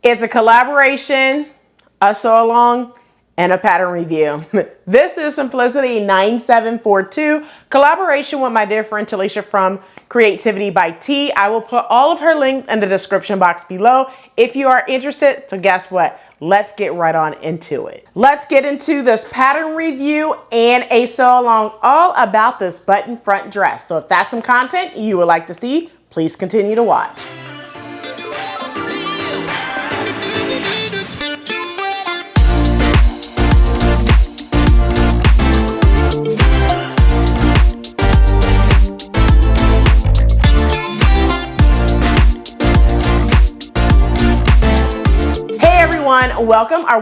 It's a collaboration, a sew along, and a pattern review. This is Simplicity 9742, collaboration with my dear friend Talisha from Creativity by T. I will put all of her links in the description box below if you are interested. So guess what? Let's get right on into it. Let's get into this pattern review and a sew along all about this button front dress. So if that's some content you would like to see, please continue to watch.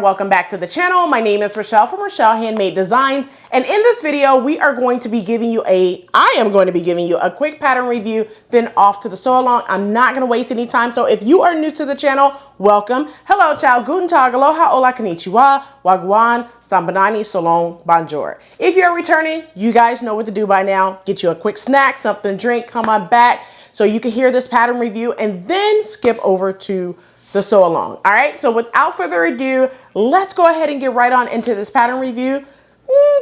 Welcome back to the channel. My name is Rochelle from Rochelle.Handmade.Designs, and in this video I am going to be giving you a quick pattern review, then off to the sew along. I'm not going to waste any time, so if you are new to the channel, welcome. Hello, ciao, guten tag, aloha, hola, konnichiwa, wagwan, sambanani, solong, bonjour. If you're returning, you guys know what to do by now. Get you a quick snack, something to drink, come on back so you can hear this pattern review and then skip over to the sew along. All right, so without further ado, let's go ahead and get right on into this pattern review.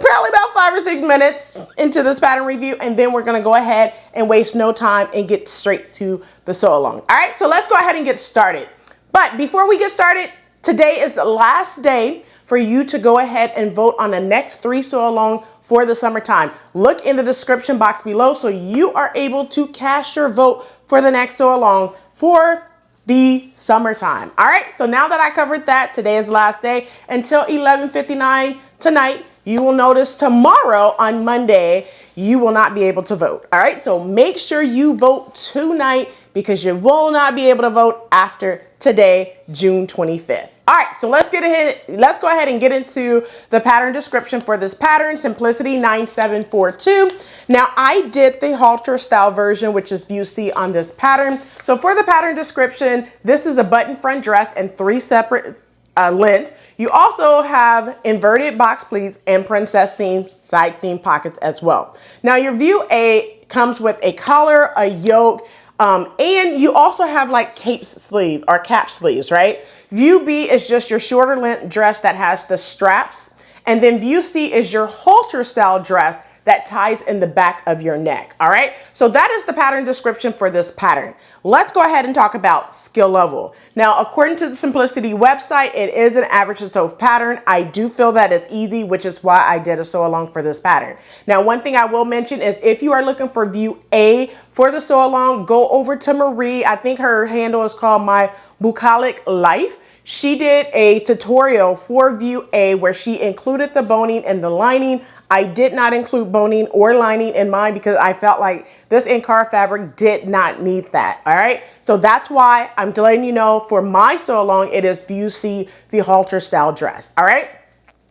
Probably about 5 or 6 minutes into this pattern review, and then we're gonna go ahead and waste no time and get straight to the sew along. All right, so let's go ahead and get started. But before we get started, today is the last day for you to go ahead and vote on the next 3 sew along for the summertime. Look in the description box below so you are able to cast your vote for the next sew along for the summertime. All right, so now that I covered that, today is the last day until 11:59 tonight. You will notice tomorrow on Monday, you will not be able to vote. All right, so make sure you vote tonight because you will not be able to vote after today, June 25th. All right, so let's go ahead and get into the pattern description for this pattern, Simplicity 9742. Now, I did the halter style version, which is view C on this pattern. So for the pattern description, this is a button front dress and 3 separate lengths. You also have inverted box pleats and princess seam, side seam pockets as well. Now, your view A comes with a collar, a yoke, and you also have like cap sleeves, right? View B is just your shorter length dress that has the straps. And then view C is your halter style dress that ties in the back of your neck. All right. So that is the pattern description for this pattern. Let's go ahead and talk about skill level. Now, according to the Simplicity website, it is an average to sew pattern. I do feel that it's easy, which is why I did a sew along for this pattern. Now, one thing I will mention is if you are looking for view A for the sew along, go over to Marie. I think her handle is called My Bucolic Life. She did a tutorial for view A where she included the boning and the lining. I did not include boning or lining in mine because I felt like this in-car fabric did not need that. All right. So that's why I'm letting you know for my sew along, it is view C, the halter style dress. All right.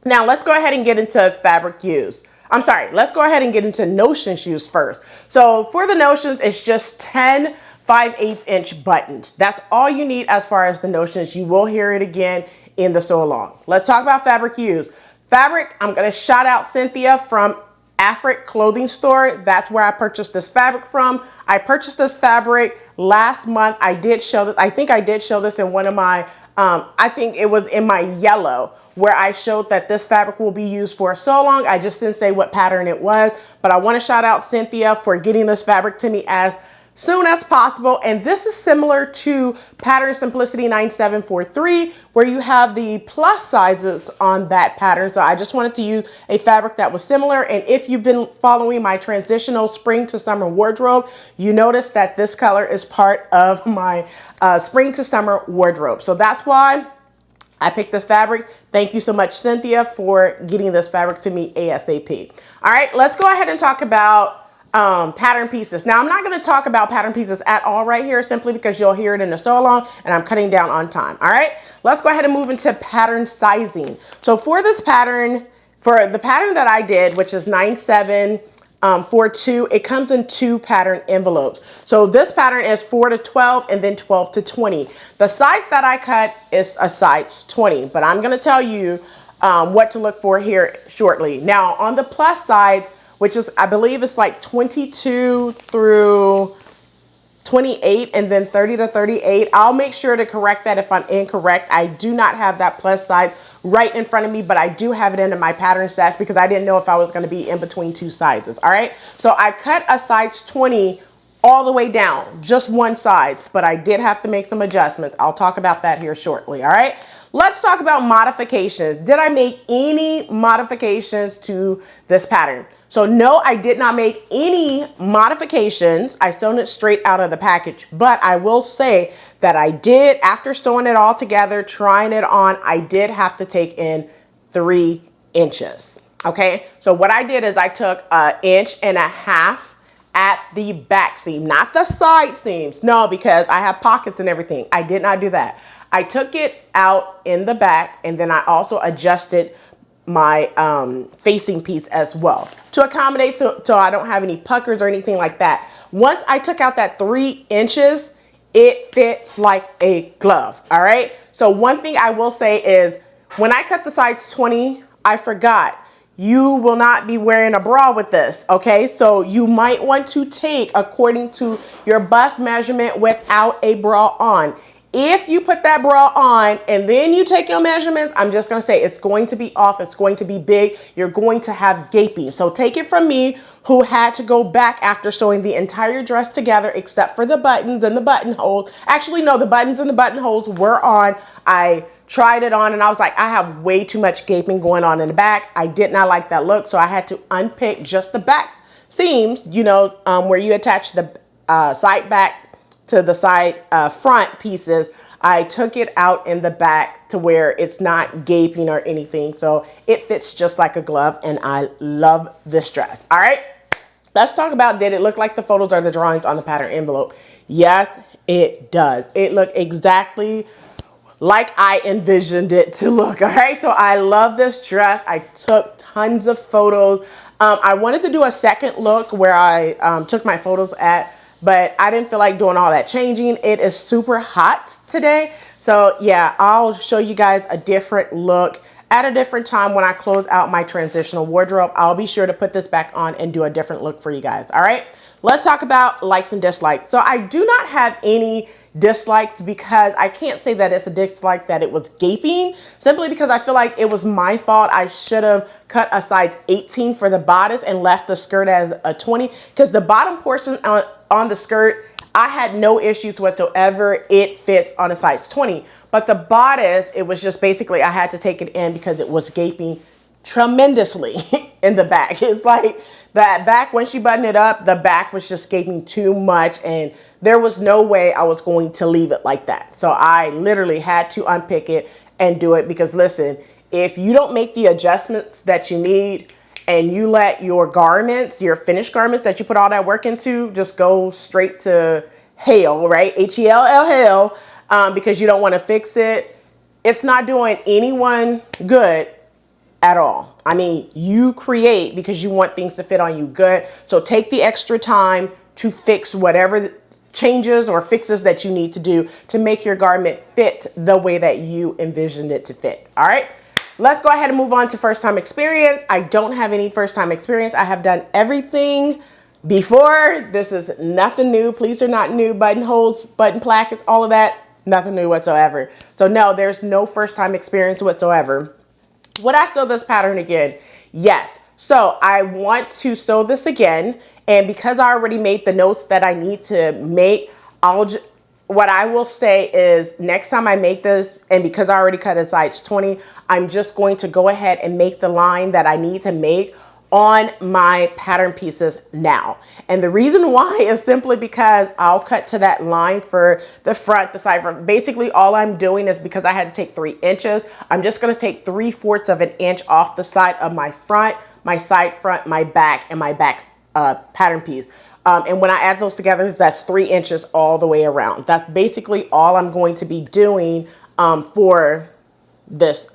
Now let's go ahead and get into fabric used. Let's go ahead and get into notions used first. So for the notions, it's just 10 5/8" buttons. That's all you need as far as the notions. You will hear it again in the sew along. Let's talk about fabric used. Fabric, I'm going to shout out Cynthia from Afric Clothing Store. That's where I purchased this fabric from. I purchased this fabric last month. I think I did show this in one of my, I think it was in my yellow, where I showed that this fabric will be used for a sew along. I just didn't say what pattern it was, but I want to shout out Cynthia for getting this fabric to me as soon as possible. And this is similar to pattern Simplicity 9743, where you have the plus sizes on that pattern. So I just wanted to use a fabric that was similar. And if you've been following my transitional spring to summer wardrobe, you notice that this color is part of my spring to summer wardrobe. So that's why I picked this fabric. Thank you so much, Cynthia, for getting this fabric to me ASAP. All right, let's go ahead and talk about pattern pieces. Now, I'm not going to talk about pattern pieces at all right here, simply because you'll hear it in the sew along and I'm cutting down on time. All right, let's go ahead and move into pattern sizing. So for this pattern, for the pattern that I did, which is 9742, it comes in 2 pattern envelopes. So this pattern is 4 to 12 and then 12 to 20. The size that I cut is a size 20, but I'm going to tell you what to look for here shortly. Now, on the plus side, which is, I believe it's like 22 through 28 and then 30 to 38. I'll make sure to correct that if I'm incorrect. I do not have that plus size right in front of me, but I do have it in my pattern stash because I didn't know if I was going to be in between two sizes. All right. So I cut a size 20 all the way down, just one side, but I did have to make some adjustments. I'll talk about that here shortly. All right. Let's talk about modifications. Did I make any modifications to this pattern? So no, I did not make any modifications. I sewn it straight out of the package, but I will say that I did, after sewing it all together, trying it on, I did have to take in 3 inches. Okay. So what I did is I took 1.5 inches at the back seam, not the side seams. No, because I have pockets and everything. I did not do that. I took it out in the back, and then I also adjusted my facing piece as well to accommodate so I don't have any puckers or anything like that. Once I took out that 3 inches, it fits like a glove. All right. So one thing I will say is when I cut the size 20, I forgot. You will not be wearing a bra with this, okay? So you might want to take according to your bust measurement without a bra on. If you put that bra on and then you take your measurements, I'm just gonna say it's going to be off, it's going to be big, you're going to have gaping. So take it from me, who had to go back after sewing the entire dress together except for the buttons and the buttonholes. Actually, no, the buttons and the buttonholes were on. I tried it on and I was like, I have way too much gaping going on in the back. I did not like that look, so I had to unpick just the back seams, you know, where you attach the side back to the side front pieces. I took it out in the back to where it's not gaping or anything, so it fits just like a glove, and I love this dress. All right, let's talk about, did it look like the photos or the drawings on the pattern envelope? Yes, it does. It looked exactly like I envisioned it to look. All right, so I love this dress. I took tons of photos. I wanted to do a second look where I took my photos at, but I didn't feel like doing all that changing. It is super hot today. So yeah, I'll show you guys a different look at a different time when I close out my transitional wardrobe. I'll be sure to put this back on and do a different look for you guys. All right, let's talk about likes and dislikes. So I do not have any dislikes because I can't say that it's a dislike that it was gaping, simply because I feel like it was my fault. I should have cut a size 18 for the bodice and left the skirt as a 20, because the bottom portion on the skirt, I had no issues whatsoever. It fits on a size 20, but the bodice, it was just basically, I had to take it in because it was gaping tremendously in the back. It's like that back, when she buttoned it up, the back was just gaping too much, and there was no way I was going to leave it like that. So I literally had to unpick it and do it, because listen, if you don't make the adjustments that you need and you let your garments, your finished garments that you put all that work into, just go straight to hell, right? H-E-L-L, hell, because you don't want to fix it, it's not doing anyone good at all. I mean, you create because you want things to fit on you good. So take the extra time to fix whatever changes or fixes that you need to do to make your garment fit the way that you envisioned it to fit. All right, let's go ahead and move on to first time experience. I don't have any first time experience. I have done everything before. This is nothing new. Pleats are not new. Buttonholes, button plackets, all of that, nothing new whatsoever. So no, there's no first time experience whatsoever. Would I sew this pattern again? Yes. So I want to sew this again. And because I already made the notes that I need to make, what I will say is next time I make this, and because I already cut a size 20, I'm just going to go ahead and make the line that I need to make on my pattern pieces now. And the reason why is simply because I'll cut to that line for the front, the side front. Basically, all I'm doing is, because I had to take 3 inches, I'm just going to take 3/4 of an inch off the side of my front, my side front, my back, and my back pattern piece. And when I add those together, that's 3 inches all the way around. That's basically all I'm going to be doing for this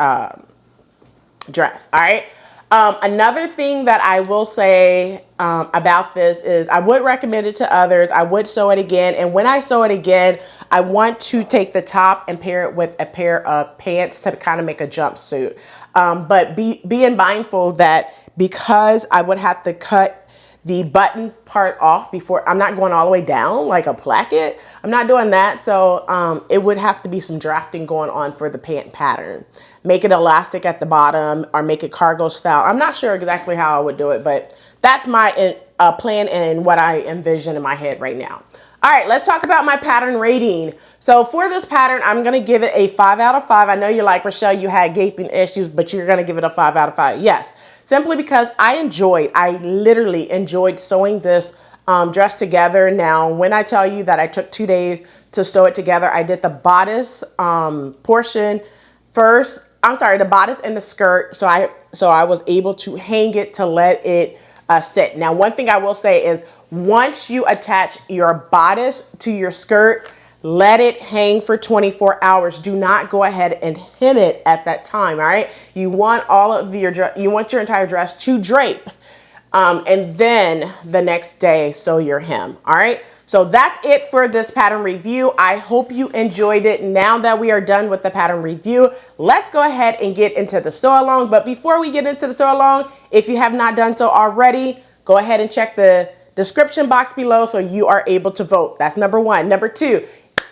dress. All right. Another thing that I will say about this is I would recommend it to others. I would sew it again. And when I sew it again, I want to take the top and pair it with a pair of pants to kind of make a jumpsuit. But being mindful that because I would have to cut the button part off before. I'm not going all the way down like a placket. I'm not doing that. So it would have to be some drafting going on for the pant pattern. Make it elastic at the bottom or make it cargo style. I'm not sure exactly how I would do it, but that's my plan and what I envision in my head right now. All right, let's talk about my pattern rating. So for this pattern, I'm gonna give it a 5 out of 5. I know you're like, Rochelle, you had gaping issues, but you're gonna give it a 5 out of 5. Yes, simply because I literally enjoyed sewing this dress together. Now, when I tell you that I took 2 days to sew it together, I did the bodice portion first. I'm sorry, the bodice and the skirt. So I was able to hang it to let it sit. Now, one thing I will say is once you attach your bodice to your skirt, let it hang for 24 hours. Do not go ahead and hem it at that time. All right. You want your entire dress to drape. And then the next day, sew your hem. All right. So that's it for this pattern review. I hope you enjoyed it. Now that we are done with the pattern review, let's go ahead and get into the sew along. But before we get into the sew along, if you have not done so already, go ahead and check the description box below so you are able to vote. That's number one. Number two,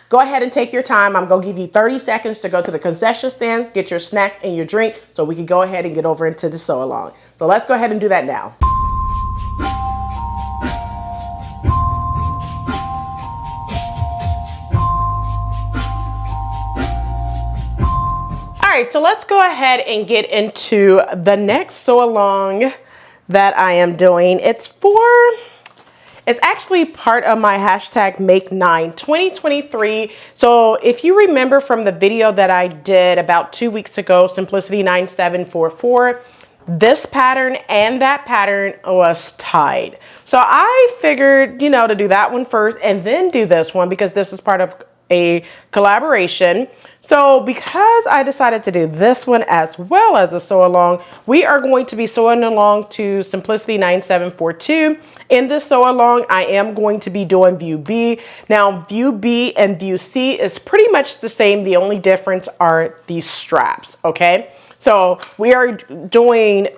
go ahead and take your time. I'm going to give you 30 seconds to go to the concession stands, get your snack and your drink so we can go ahead and get over into the sew along. So let's go ahead and do that now. All right, so let's go ahead and get into the next sew along that I am doing. It's actually part of my hashtag Make9 2023. So if you remember from the video that I did about 2 weeks ago, Simplicity 9744, this pattern and that pattern was tied. So I figured, to do that one first and then do this one because this is part of a collaboration. So because I decided to do this one as well as a sew along, we are going to be sewing along to Simplicity 9742. In this sew along, I am going to be doing view B. Now, view B and view C is pretty much the same. The only difference are these straps, okay? So we are doing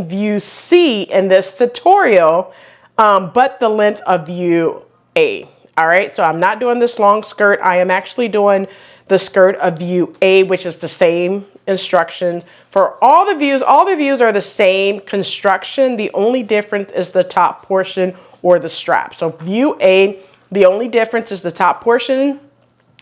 view C in this tutorial, but the length of view A. All right, so I'm not doing this long skirt. I am actually doing the skirt of view A, which is the same instructions for all the views. All the views are the same construction. The only difference is the top portion or the strap. So view A, the only difference is the top portion.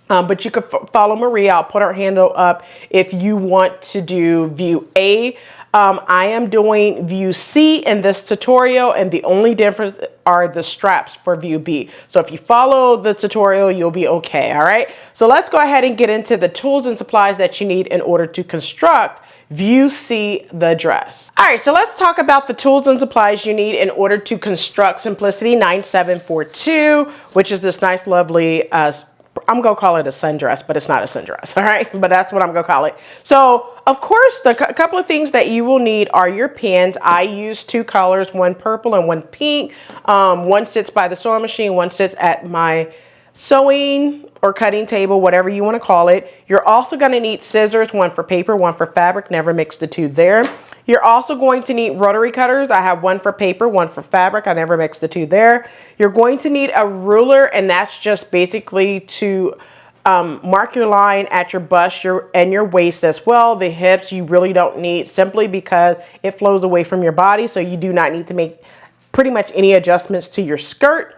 But you could follow Maria. I'll put her handle up if you want to do view A. I am doing view C in this tutorial, and the only difference are the straps for view B. So if you follow the tutorial, you'll be okay, all right? So let's go ahead and get into the tools and supplies that you need in order to construct view C, the dress. All right, so let's talk about the tools and supplies you need in order to construct Simplicity 9742, which is this nice, lovely, I'm going to call it a sundress, but it's not a sundress, all right? But that's what I'm going to call it. So, of course, a couple of things that you will need are your pins. I use 2 colors, one purple and one pink. One sits by the sewing machine, one sits at my sewing or cutting table, whatever you want to call it. You're also going to need scissors, one for paper, one for fabric. Never mix the two there. You're also going to need rotary cutters. I have one for paper, one for fabric. I never mix the two there. You're going to need a ruler, and that's just basically to mark your line at your bust and your waist as well. The hips you really don't need, simply because it flows away from your body, so you do not need to make pretty much any adjustments to your skirt.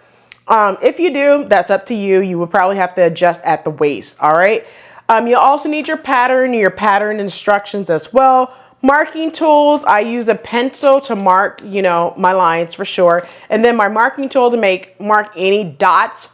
If you do, that's up to you. You will probably have to adjust at the waist, all right? You'll also need your pattern instructions as well. Marking tools, I use a pencil to mark, my lines for sure. And then my marking tool to mark any dots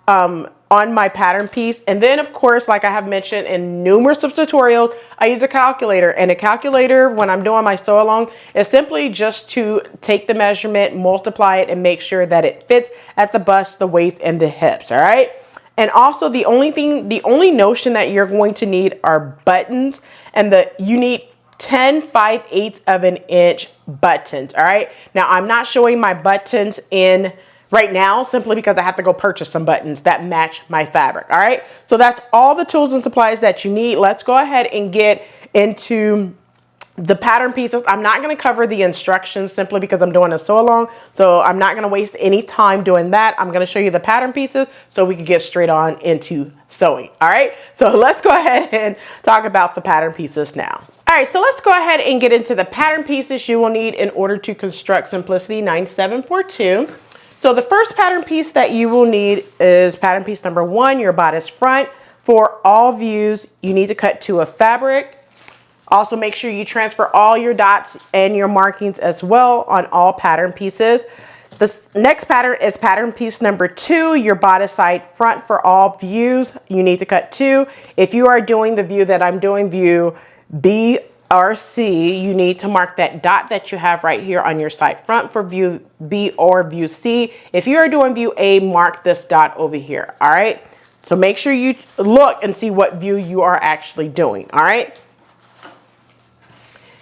on my pattern piece. And then, of course, like I have mentioned in numerous of tutorials, I use a calculator. And a calculator, when I'm doing my sew along, is simply just to take the measurement, multiply it, and make sure that it fits at the bust, the waist, and the hips, all right? And also, the only notion that you're going to need are buttons. And you need 10 5/8 of an inch buttons, all right? Now, I'm not showing my buttons in right now simply because I have to go purchase some buttons that match my fabric, all right? So that's all the tools and supplies that you need. Let's go ahead and get into the pattern pieces, I'm not going to cover the instructions simply because I'm doing a sew along. So I'm not going to waste any time doing that. I'm going to show you the pattern pieces so we can get straight on into sewing. All right. So let's go ahead and talk about the pattern pieces now. All right. So let's go ahead and get into the pattern pieces you will need in order to construct Simplicity 9742. So the first pattern piece that you will need is pattern piece number 1, your bodice front. For all views, you need to cut to a fabric. Also, make sure you transfer all your dots and your markings as well on all pattern pieces. This next pattern is pattern piece number 2, your bodice side front. For all views, you need to cut 2. If you are doing the view that I'm doing, view B or C, you need to mark that dot that you have right here on your side front for view B or view C. If you are doing view A, mark this dot over here. All right. So make sure you look and see what view you are actually doing. All right.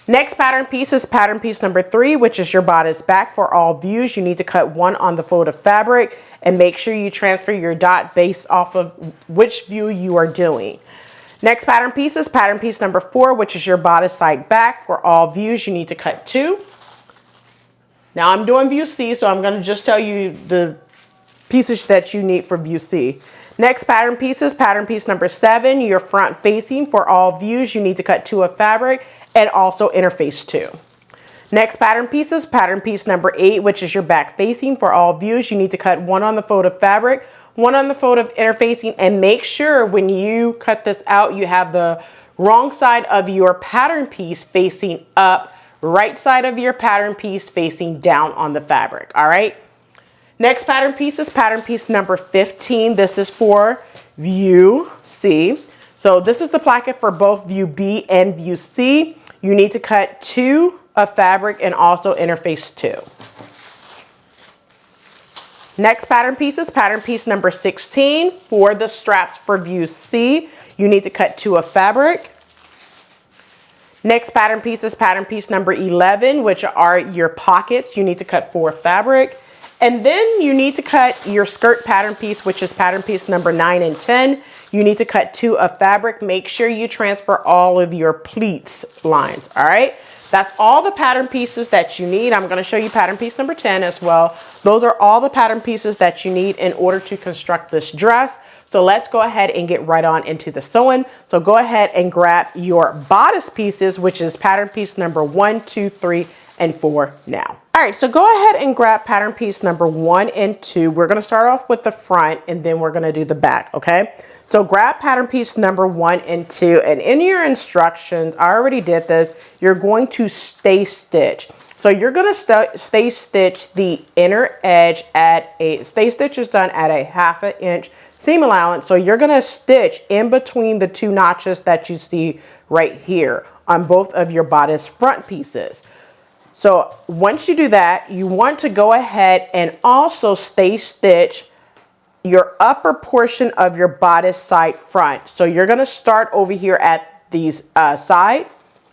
Next pattern piece is pattern piece number 3, which is your bodice back. For all views, you need to cut 1 on the fold of fabric and make sure you transfer your dot based off of which view you are doing. Next pattern piece is pattern piece number 4, which is your bodice side back. For all views, you need to cut 2. Now I'm doing view C, so I'm going to just tell you the pieces that you need for view C. Next pattern piece is pattern piece number 7, your front facing. For all views, you need to cut 2 of fabric and also interface 2. Next pattern piece is pattern piece number 8, which is your back facing. For all views, you need to cut 1 on the fold of fabric, 1 on the fold of interfacing, and make sure when you cut this out, you have the wrong side of your pattern piece facing up, right side of your pattern piece facing down on the fabric. All right. Next pattern piece is pattern piece number 15. This is for view C. So this is the placket for both view B and view C. You need to cut 2 of fabric and also interface 2. Next pattern piece is pattern piece number 16 for the straps for view C. You need to cut 2 of fabric. Next pattern piece is pattern piece number 11, which are your pockets. You need to cut 4 of fabric. And then you need to cut your skirt pattern piece, which is pattern piece number 9 and 10. You need to cut 2 of fabric. Make sure you transfer all of your pleats lines. All right. That's all the pattern pieces that you need. I'm going to show you pattern piece number 10 as well. Those are all the pattern pieces that you need in order to construct this dress. So let's go ahead and get right on into the sewing. So go ahead and grab your bodice pieces, which is pattern piece number 1, 2, 3, and 4 now. All right, so go ahead and grab pattern piece number 1 and 2. We're going to start off with the front and then we're going to do the back, okay? So grab pattern piece number 1 and 2, and in your instructions, I already did this, you're going to stay stitch. So you're going to stay stitch the inner edge at a, stay stitch is done at a 1/2 inch seam allowance. So you're going to stitch in between the 2 notches that you see right here on both of your bodice front pieces. So once you do that, you want to go ahead and also stay stitch your upper portion of your bodice side front. So you're going to start over here at these side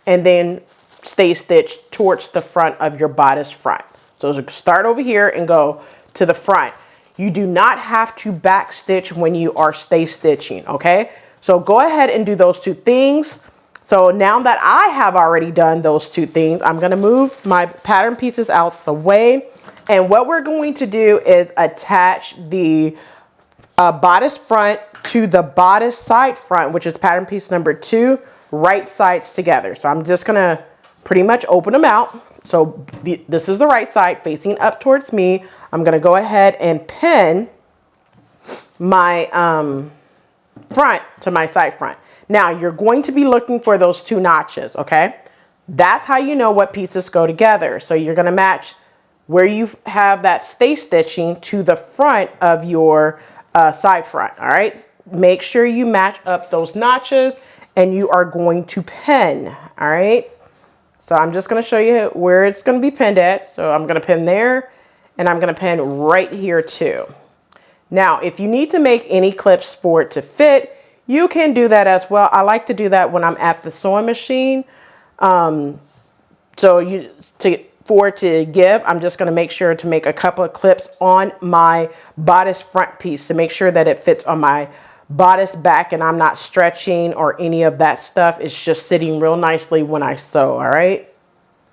and then stay stitched towards the front of your bodice front. So start over here and go to the front. You do not have to back stitch when you are stay stitching, okay? So go ahead and do those 2 things. So now that I have already done those 2 things, I'm going to move my pattern pieces out the way. And what we're going to do is attach the bodice front to the bodice side front, which is pattern piece number 2, right sides together. So I'm just going to pretty much open them out. So this is the right side facing up towards me. I'm going to go ahead and pin my front to my side front. Now you're going to be looking for those 2 notches, okay? That's how you know what pieces go together. So you're going to match where you have that stay stitching to the front of your side front, all right? Make sure you match up those notches and you are going to pin, all right? So I'm just going to show you where it's going to be pinned at. So I'm going to pin there and I'm going to pin right here too. Now, if you need to make any clips for it to fit, you can do that as well. I like to do that when I'm at the sewing machine. For it to give, I'm just going to make sure to make a couple of clips on my bodice front piece to make sure that it fits on my bodice back and I'm not stretching or any of that stuff. It's just sitting real nicely when I sew, all right?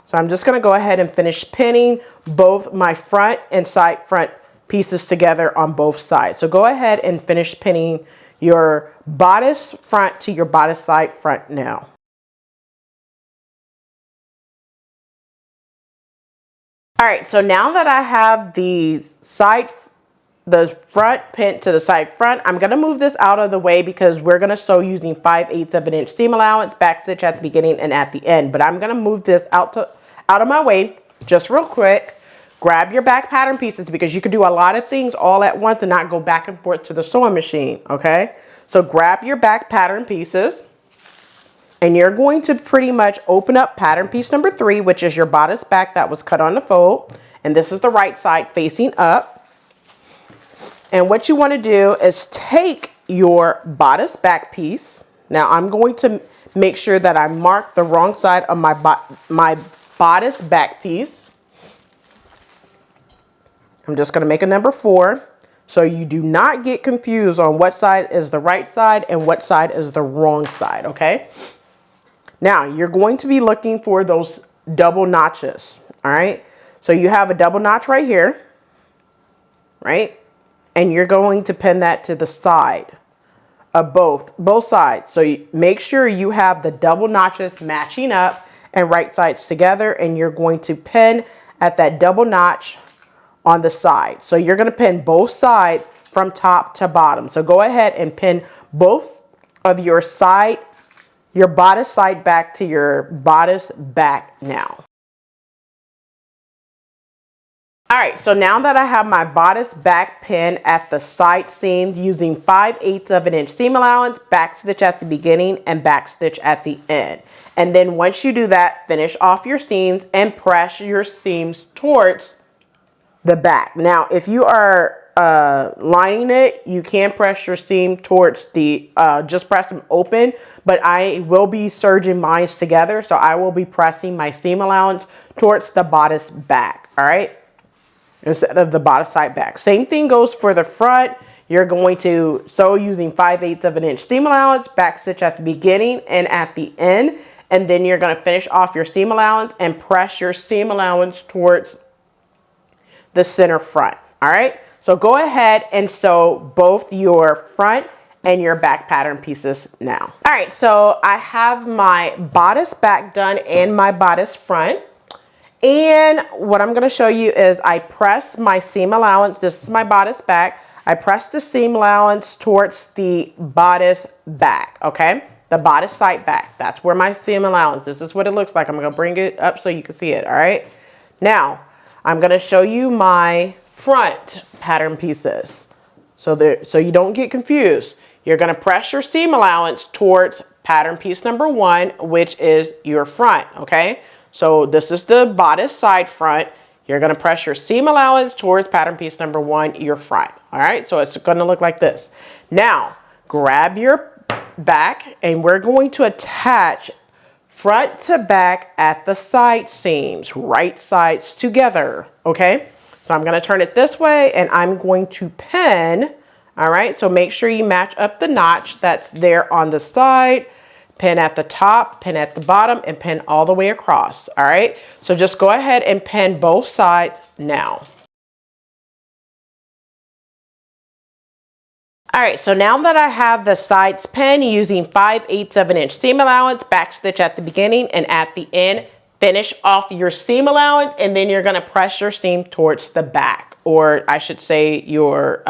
So I'm just gonna go ahead and finish pinning both my front and side front pieces together on both sides. So go ahead and finish pinning your bodice front to your bodice side front now. All right, so now that I have the front pin to the side front, I'm gonna move this out of the way because we're gonna sew using 5/8 of an inch seam allowance, back stitch at the beginning and at the end. But I'm gonna move this out of my way just real quick. Grab your back pattern pieces because you can do a lot of things all at once and not go back and forth to the sewing machine, okay? So grab your back pattern pieces and you're going to pretty much open up pattern piece number 3, which is your bodice back that was cut on the fold. And this is the right side facing up. And what you want to do is take your bodice back piece. Now I'm going to make sure that I mark the wrong side of my bodice back piece. I'm just going to make a number 4 so you do not get confused on what side is the right side and what side is the wrong side, okay? Now you're going to be looking for those double notches, all right? So you have a double notch right here, right? And you're going to pin that to the side of both sides. So you make sure you have the double notches matching up and right sides together, and you're going to pin at that double notch on the side. So you're going to pin both sides from top to bottom. So go ahead and pin both of your bodice side back to your bodice back now. All right, so now that I have my bodice back pin at the side seams using 5/8 of an inch seam allowance, back stitch at the beginning and back stitch at the end. And then once you do that, finish off your seams and press your seams towards the back. Now, if you are lining it, you can press your seam towards the, just press them open, but I will be serging mine together. So I will be pressing my seam allowance towards the bodice back, all right? Instead of the bodice side back. Same thing goes for the front. You're going to sew using 5/8 of an inch seam allowance, back stitch at the beginning and at the end. And then you're gonna finish off your seam allowance and press your seam allowance towards the center front, all right? So go ahead and sew both your front and your back pattern pieces now. All right, so I have my bodice back done and my bodice front. And what I'm gonna show you is I press my seam allowance. This is my bodice back. I press the seam allowance towards the bodice back, okay? The bodice side back, that's where my seam allowance, this is what it looks like. I'm gonna bring it up so you can see it, all right? Now, I'm gonna show you my front pattern pieces. So you don't get confused. You're gonna press your seam allowance towards pattern piece number 1, which is your front, okay? So this is the bodice side front. You're gonna press your seam allowance towards pattern piece number 1, your front, all right? So it's gonna look like this. Now, grab your back and we're going to attach front to back at the side seams, right sides together, okay? So I'm gonna turn it this way and I'm going to pin, all right? So make sure you match up the notch that's there on the side, pin at the top, pin at the bottom, and pin all the way across, all right? So just go ahead and pin both sides now. All right, so now that I have the sides pinned using 5/8 of an inch seam allowance, back stitch at the beginning and at the end, finish off your seam allowance, and then you're gonna press your seam towards the back, or I should say your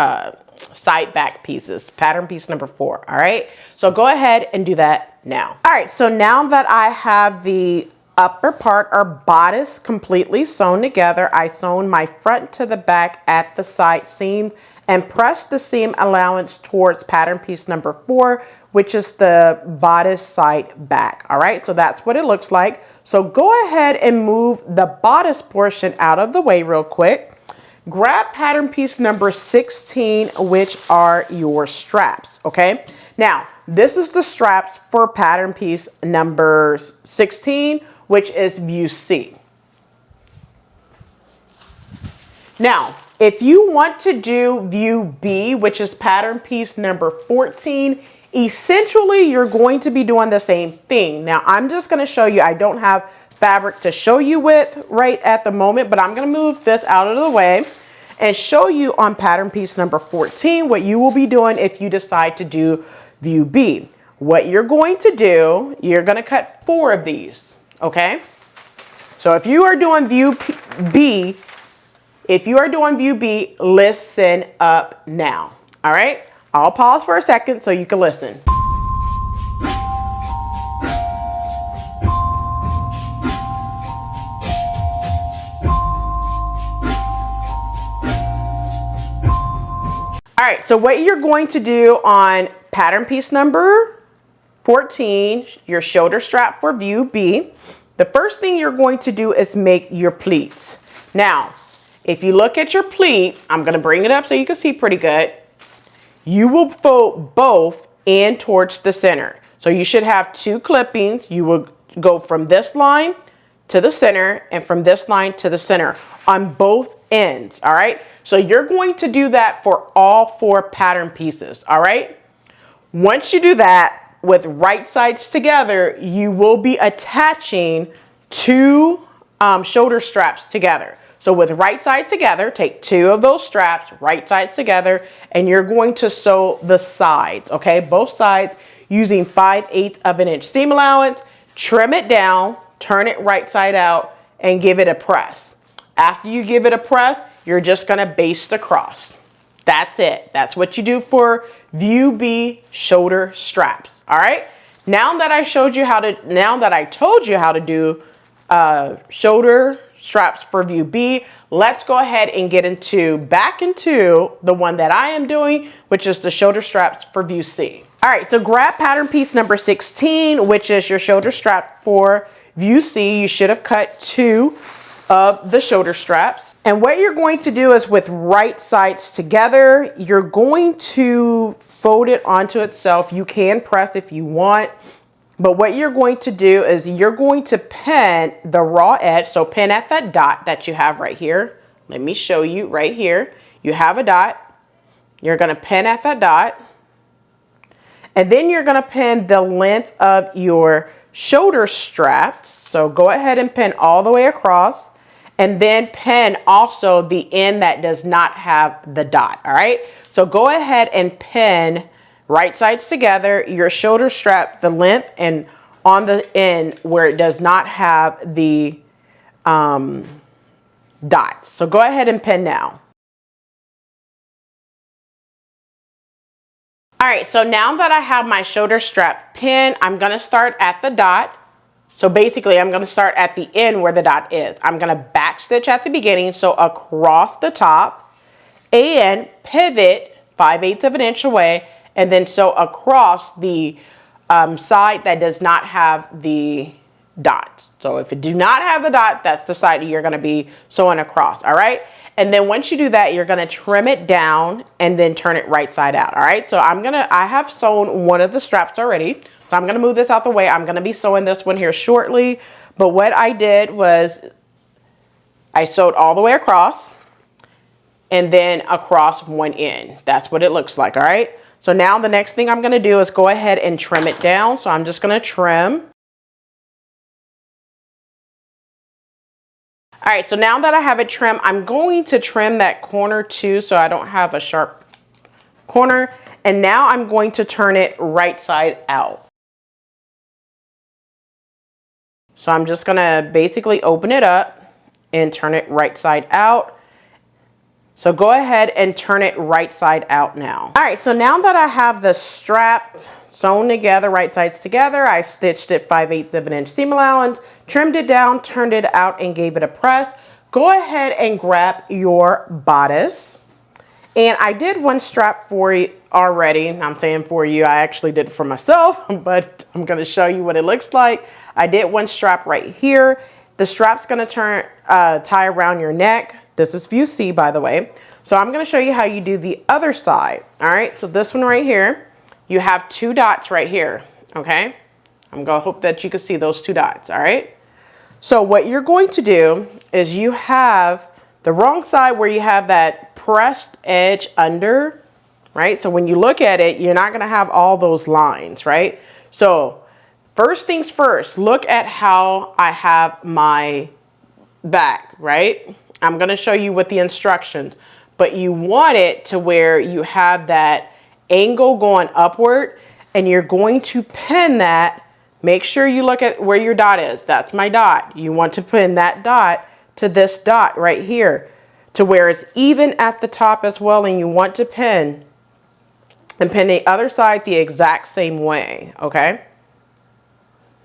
side back pieces, pattern piece number 4, all right? So go ahead and do that now. All right, so now that I have the upper part or bodice completely sewn together, I sewn my front to the back at the side seams and press the seam allowance towards pattern piece number 4, which is the bodice side back, all right? So that's what it looks like. So go ahead and move the bodice portion out of the way real quick. Grab pattern piece number 16, which are your straps, okay? Now, this is the straps for pattern piece number 16, which is view C. Now, if you want to do view B, which is pattern piece number 14, essentially you're going to be doing the same thing. Now I'm just going to show you, I don't have fabric to show you with right at the moment, but I'm going to move this out of the way and show you on pattern piece number 14 what you will be doing if you decide to do view B. What you're going to do, you're going to cut 4 of these, okay? So if you are doing view B, listen up now, all right? I'll pause for a second so you can listen. All right, so what you're going to do on pattern piece number 14, your shoulder strap for view B, the first thing you're going to do is make your pleats. Now, if you look at your pleat, I'm going to bring it up so you can see pretty good. You will fold both in towards the center. So you should have 2 clippings. You will go from this line to the center and from this line to the center on both ends, all right? So you're going to do that for all 4 pattern pieces, all right? Once you do that with right sides together, you will be attaching 2 shoulder straps together. So with right sides together, take 2 of those straps, right sides together, and you're going to sew the sides, okay? Both sides using 5/8 of an inch seam allowance, trim it down, turn it right side out, and give it a press. After you give it a press, you're just gonna baste across. That's it. That's what you do for view B shoulder straps. All right. Now that I told you how to do shoulder straps for view B, let's go ahead and get back into the one that I am doing, which is the shoulder straps for view C. All right. So grab pattern piece number 16, which is your shoulder strap for view C. You should have cut 2 of the shoulder straps. And what you're going to do is with right sides together, you're going to fold it onto itself. You can press if you want, but what you're going to do is you're going to pin the raw edge. So pin at that dot that you have right here. Let me show you right here. You have a dot. You're going to pin at that dot. And then you're going to pin the length of your shoulder straps. So go ahead and pin all the way across. And then pin also the end that does not have the dot, all right? So go ahead and pin right sides together, your shoulder strap, the length, and on the end where it does not have the dots. So go ahead and pin now. All right, so now that I have my shoulder strap pinned, I'm gonna start at the dot. So basically, I'm going to start at the end where the dot is. I'm going to back stitch at the beginning, so across the top, and pivot 5/8 of an inch away, and then sew across the side that does not have the dot. So if it do not have the dot, that's the side that you're going to be sewing across, all right? And then once you do that, you're going to trim it down and then turn it right side out, all right? So I have sewn one of the straps already. So I'm going to move this out the way. I'm going to be sewing this one here shortly. But what I did was I sewed all the way across and then across one end. That's what it looks like, all right? So now the next thing I'm going to do is go ahead and trim it down. So I'm just going to trim. All right, so now that I have it trimmed, I'm going to trim that corner too so I don't have a sharp corner. And now I'm going to turn it right side out. So I'm just gonna basically open it up and turn it right side out. So go ahead and turn it right side out now. All right, so now that I have the strap sewn together, right sides together, I stitched it 5/8 of an inch seam allowance, trimmed it down, turned it out, and gave it a press. Go ahead and grab your bodice. And I did one strap for you already. I'm saying for you, I actually did it for myself, but I'm gonna show you what it looks like. I did one strap right here. The strap's gonna tie around your neck. This is view C, by the way. So I'm gonna show you how you do the other side. All right, so this one right here, you have 2 dots right here, okay? I'm gonna hope that you can see those 2 dots, all right? So what you're going to do is you have the wrong side where you have that pressed edge under, right? So when you look at it, you're not gonna have all those lines, right? So first things first, look at how I have my back, right? I'm gonna show you with the instructions, but you want it to where you have that angle going upward, and you're going to pin that. Make sure you look at where your dot is. That's my dot. You want to pin that dot to this dot right here to where it's even at the top as well, and you want to pin and pin the other side the exact same way, okay?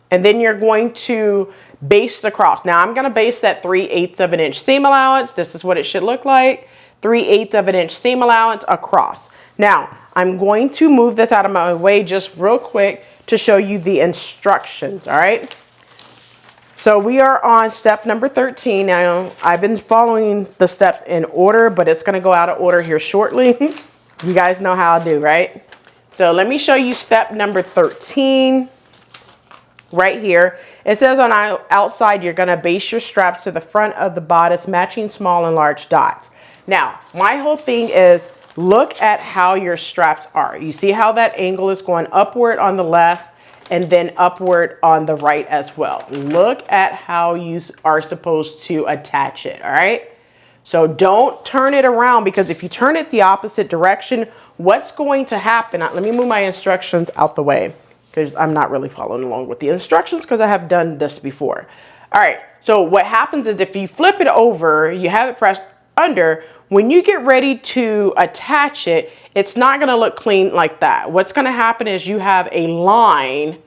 And then you're going to baste across. Now I'm gonna baste at 3/8 of an inch seam allowance. This is what it should look like. 3/8 of an inch seam allowance across. Now, I'm going to move this out of my way just real quick to show you the instructions, all right? So we are on step number 13. Now, I've been following the steps in order, but it's gonna go out of order here shortly. You guys know how I do, right? So let me show you step number 13 right here. It says on the outside, you're gonna baste your straps to the front of the bodice, matching small and large dots. Now, my whole thing is, look at how your straps are. You see how that angle is going upward on the left and then upward on the right as well. Look at how you are supposed to attach it, all right? So don't turn it around, because if you turn it the opposite direction, what's going to happen? Let me move my instructions out the way, because I'm not really following along with the instructions because I have done this before. All right, so what happens is if you flip it over, you have it pressed under, when you get ready to attach it, it's not gonna look clean like that. What's gonna happen is you have a line,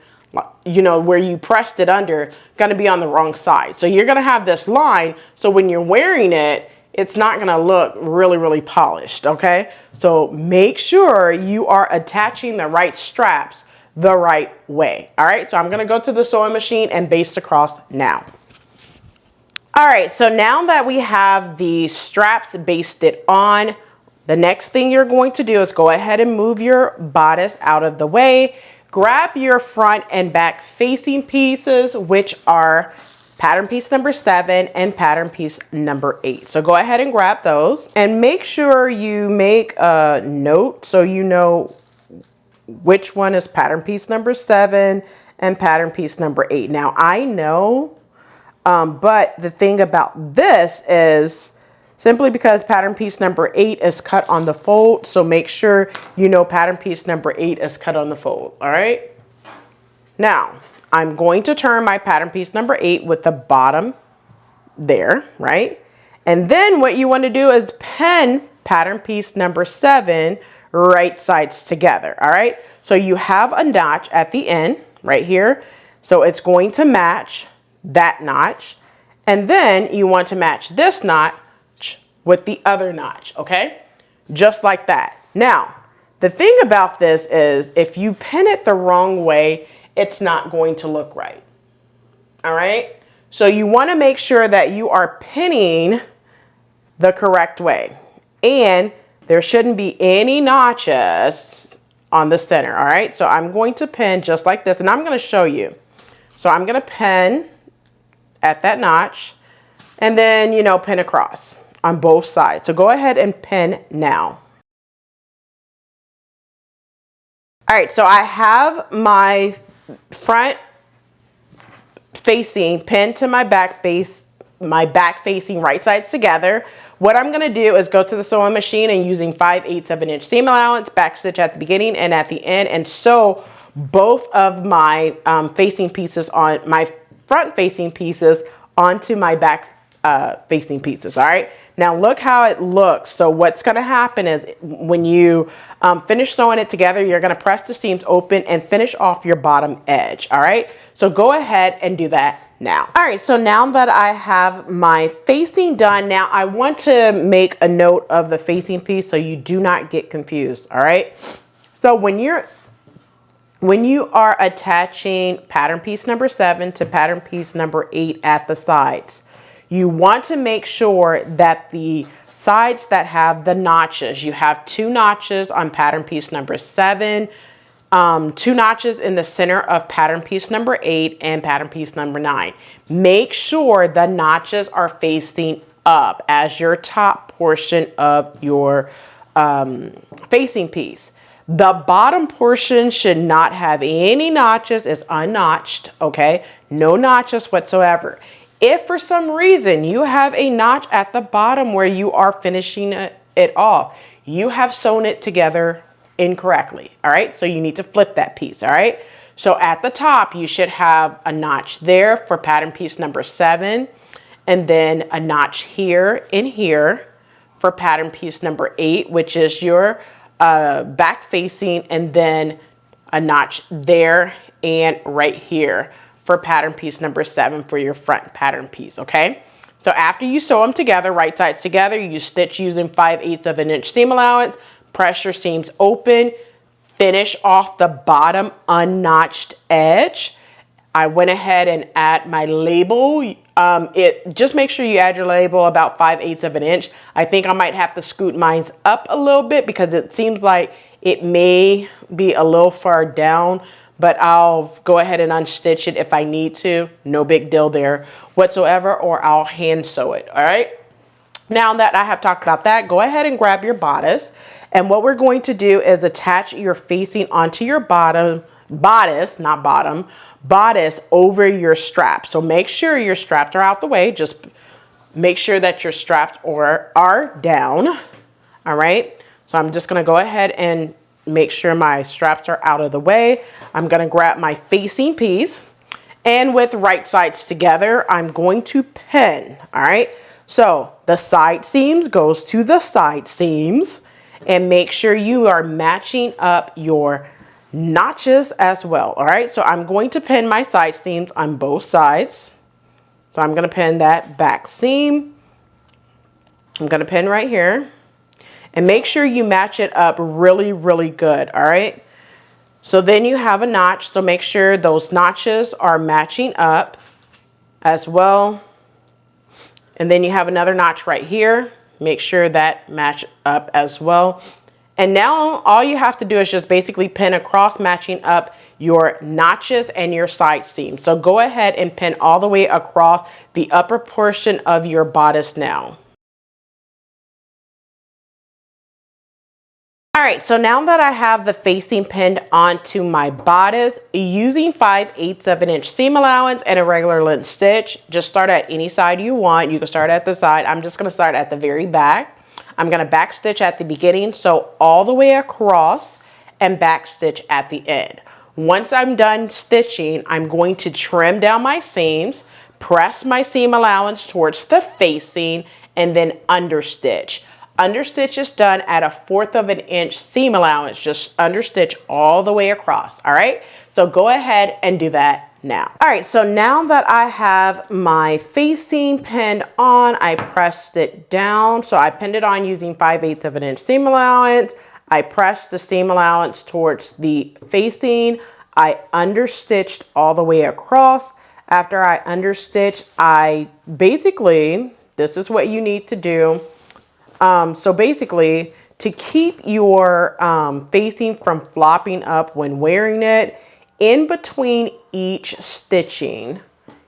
you know, where you pressed it under, gonna be on the wrong side. So you're gonna have this line, so when you're wearing it, it's not gonna look really, really polished, okay? So make sure you are attaching the right straps the right way, all right? So I'm gonna go to the sewing machine and baste across now. All right, so now that we have the straps basted on, the next thing you're going to do is go ahead and move your bodice out of the way. Grab your front and back facing pieces, which are pattern piece number 7 and pattern piece number 8. So go ahead and grab those and make sure you make a note so you know which one is pattern piece number 7 and pattern piece number 8. Now I know, but the thing about this is simply because pattern piece number 8 is cut on the fold, so make sure you know pattern piece number 8 is cut on the fold, all right? Now, I'm going to turn my pattern piece number 8 with the bottom there, right? And then what you want to do is pin pattern piece number 7 right sides together, all right? So you have a notch at the end right here. So it's going to match that notch. And then you want to match this notch with the other notch, okay? Just like that. Now, the thing about this is if you pin it the wrong way, it's not going to look right, all right? So you want to make sure that you are pinning the correct way. And there shouldn't be any notches on the center, all right? So I'm going to pin just like this, and I'm going to show you. So I'm going to pin at that notch, and then, you know, pin across on both sides. So go ahead and pin now. All right, so I have my front facing pinned to my back facing right sides together. What I'm gonna do is go to the sewing machine and using 5/8 of an inch seam allowance, back stitch at the beginning and at the end, and sew both of my facing pieces on my front facing pieces onto my back facing pieces, all right? Now look how it looks. So what's gonna happen is when you finish sewing it together, you're gonna press the seams open and finish off your bottom edge, all right? So go ahead and do that now. All right, so now that I have my facing done, now I want to make a note of the facing piece so you do not get confused, all right? So when you are attaching pattern piece number 7 to pattern piece number 8 at the sides, you want to make sure that the sides that have the notches, you have 2 notches on pattern piece number 7, 2 notches in the center of pattern piece number 8 and pattern piece number 9. Make sure the notches are facing up as your top portion of your facing piece. The bottom portion should not have any notches. It's unnotched, okay? No notches whatsoever. If for some reason you have a notch at the bottom where you are finishing it off, you have sewn it together incorrectly, all right? So you need to flip that piece, all right? So at the top, you should have a notch there for pattern piece number 7, and then a notch here and here for pattern piece number 8, which is your back facing, and then a notch there and right here for pattern piece number 7 for your front pattern piece, okay? So after you sew them together, right sides together, you stitch using 5/8 of an inch seam allowance, press your seams open, finish off the bottom unnotched edge. I went ahead and add my label. Just make sure you add your label about 5/8 of an inch. I think I might have to scoot mine up a little bit because it seems like it may be a little far down, but I'll go ahead and unstitch it if I need to. No big deal there whatsoever, or I'll hand sew it, all right? Now that I have talked about that, go ahead and grab your bodice. And what we're going to do is attach your facing onto your bodice over your straps. So make sure your straps are out the way. Just make sure that your straps are down. All right. So I'm just going to go ahead and make sure my straps are out of the way. I'm going to grab my facing piece, and with right sides together, I'm going to pin. All right. So the side seams goes to the side seams, and make sure you are matching up your notches as well. All right, so I'm going to pin my side seams on both sides. So I'm going to pin that back seam. I'm going to pin right here, and make sure you match it up really, really good. All right, so then you have a notch, so make sure those notches are matching up as well. And then you have another notch right here. Make sure that match up as well. And now all you have to do is just basically pin across, matching up your notches and your side seams. So go ahead and pin all the way across the upper portion of your bodice now. All right, so now that I have the facing pinned onto my bodice, using 5/8 of an inch seam allowance and a regular length stitch, just start at any side you want. You can start at the side. I'm just gonna start at the very back. I'm gonna back stitch at the beginning, so all the way across, and back stitch at the end. Once I'm done stitching, I'm going to trim down my seams, press my seam allowance towards the facing, and then understitch. Understitch is done at a 1/4 of an inch seam allowance. Just understitch all the way across, all right? So go ahead and do that now. All right, so now that I have my facing pinned on, I pressed it down. So I pinned it on using 5/8 of an inch seam allowance. I pressed the seam allowance towards the facing. I understitched all the way across. After I understitched, this is what you need to do. So basically, to keep your facing from flopping up when wearing it, in between each stitching,